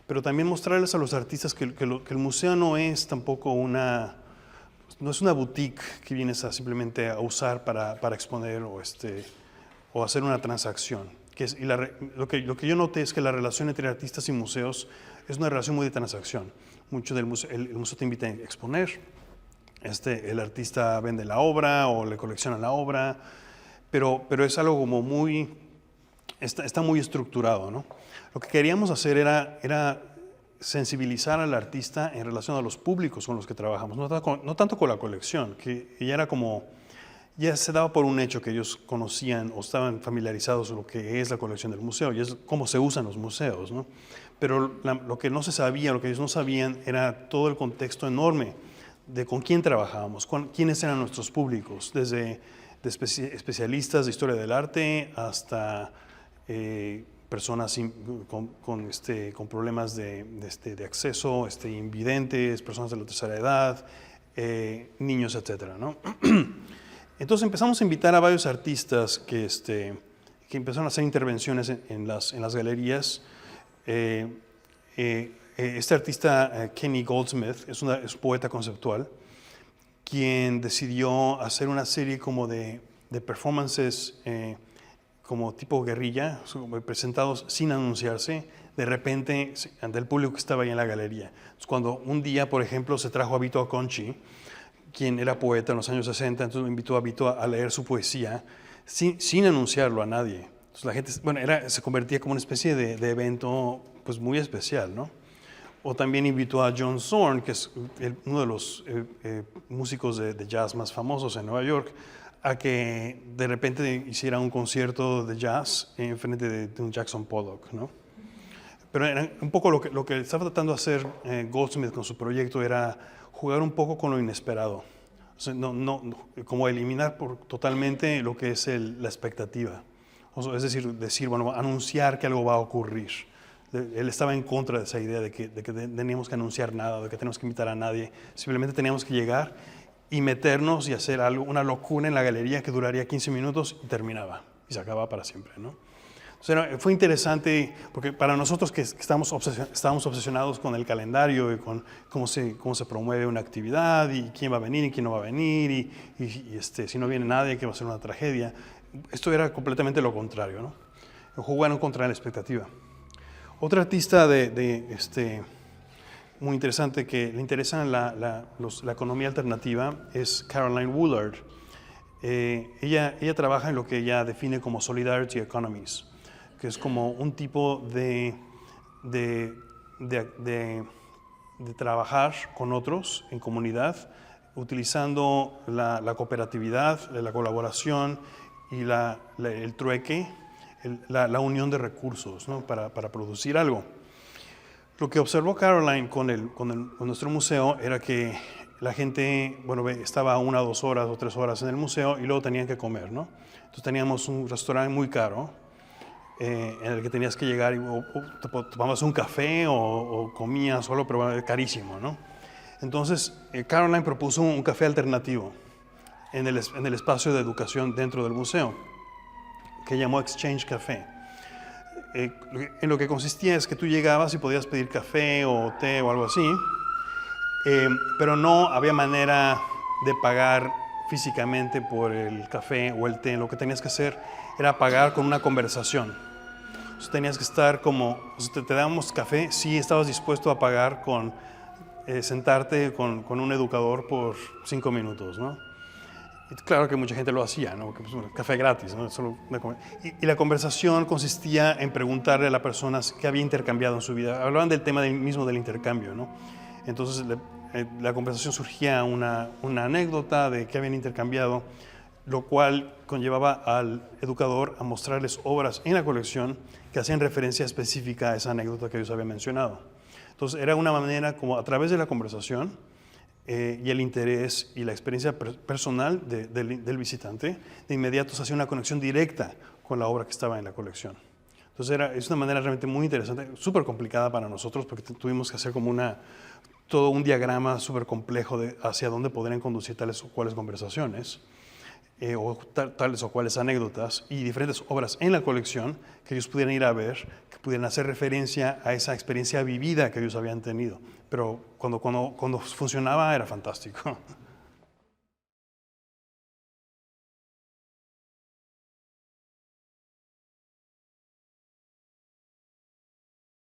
[SPEAKER 1] pero también mostrarles a los artistas que el museo no es tampoco no es una boutique que vienes simplemente a usar para exponer o hacer una transacción. Lo que yo noté es que la relación entre artistas y museos es una relación muy de transacción. Mucho el museo te invita a exponer, el artista vende la obra o le colecciona la obra, pero es algo como está muy estructurado, ¿no? Lo que queríamos hacer era sensibilizar al artista en relación a los públicos con los que trabajamos, no tanto con la colección, que ya se daba por un hecho que ellos conocían o estaban familiarizados con lo que es la colección del museo y es cómo se usan los museos, ¿no? Pero lo que no se sabía, lo que ellos no sabían era todo el contexto enorme de con quién trabajábamos, quiénes eran nuestros públicos, desde especialistas de historia del arte hasta personas con problemas de acceso, invidentes, personas de la tercera edad, niños, etcétera, ¿no? Entonces empezamos a invitar a varios artistas que empezaron a hacer intervenciones en las galerías. Este artista, Kenny Goldsmith, es poeta conceptual, quien decidió hacer una serie como de performances como tipo guerrilla, presentados sin anunciarse, de repente ante el público que estaba ahí en la galería. Entonces, cuando un día, por ejemplo, se trajo a Vito Acconci, quien era poeta en los años 60, entonces invitó a Vito a leer su poesía sin anunciarlo a nadie. Entonces la gente, bueno, se convertía como una especie de evento pues muy especial, ¿no? O también invitó a John Zorn, que es uno de los músicos de jazz más famosos en Nueva York, a que de repente hiciera un concierto de jazz en frente de un Jackson Pollock, ¿no? Pero era un poco lo que estaba tratando de hacer Goldsmith con su proyecto era jugar un poco con lo inesperado. O sea, como eliminar totalmente lo que es la expectativa. O sea, es decir, bueno, anunciar que algo va a ocurrir. Él estaba en contra de esa idea de que teníamos que anunciar nada, de que teníamos que invitar a nadie. Simplemente teníamos que llegar y meternos y hacer una locura en la galería que duraría 15 minutos y terminaba. Y se acababa para siempre, ¿no? O sea, fue interesante porque para nosotros que estábamos obsesionados con el calendario y con cómo se promueve una actividad y quién va a venir y quién no va a venir y si no viene nadie que va a ser una tragedia, esto era completamente lo contrario, ¿no? Jugaron contra la expectativa. Otra artista muy interesante que le interesa la economía alternativa es Caroline Woolard. Ella trabaja en lo que ella define como Solidarity Economies, que es como un tipo de trabajar con otros en comunidad, utilizando la cooperatividad, la colaboración y el trueque, la unión de recursos, ¿no? para producir algo. Lo que observó Caroline con nuestro museo era que la gente, bueno, estaba 1 o 2 horas o 3 horas en el museo y luego tenían que comer, ¿no? Entonces teníamos un restaurante muy caro, en el que tenías que llegar y te tomabas un café o comías solo, pero carísimo, ¿no? Entonces, Caroline propuso un café alternativo en el espacio de educación dentro del museo, que llamó Exchange Café. En lo que consistía es que tú llegabas y podías pedir café o té o algo así, pero no había manera de pagar físicamente por el café o el té. Lo que tenías que hacer era pagar con una conversación. Entonces, tenías que estar te dábamos café, sí estabas dispuesto a pagar con sentarte con un educador por 5 minutos, ¿no? Y claro que mucha gente lo hacía, ¿no? Porque, pues, café gratis, ¿no? Y la conversación consistía en preguntarle a las personas qué había intercambiado en su vida. Hablaban del tema mismo del intercambio, ¿no? Entonces la conversación surgía una anécdota de qué habían intercambiado, lo cual conllevaba al educador a mostrarles obras en la colección que hacían referencia específica a esa anécdota que ellos habían mencionado. Entonces era una manera como a través de la conversación y el interés y la experiencia personal del visitante, de inmediato se hacía una conexión directa con la obra que estaba en la colección. Entonces es una manera realmente muy interesante, súper complicada para nosotros porque tuvimos que hacer como todo un diagrama súper complejo de hacia dónde podrían conducir tales o cuales conversaciones, o tales o cuales anécdotas y diferentes obras en la colección que ellos pudieran ir a ver, que pudieran hacer referencia a esa experiencia vivida que ellos habían tenido. Pero cuando funcionaba era fantástico.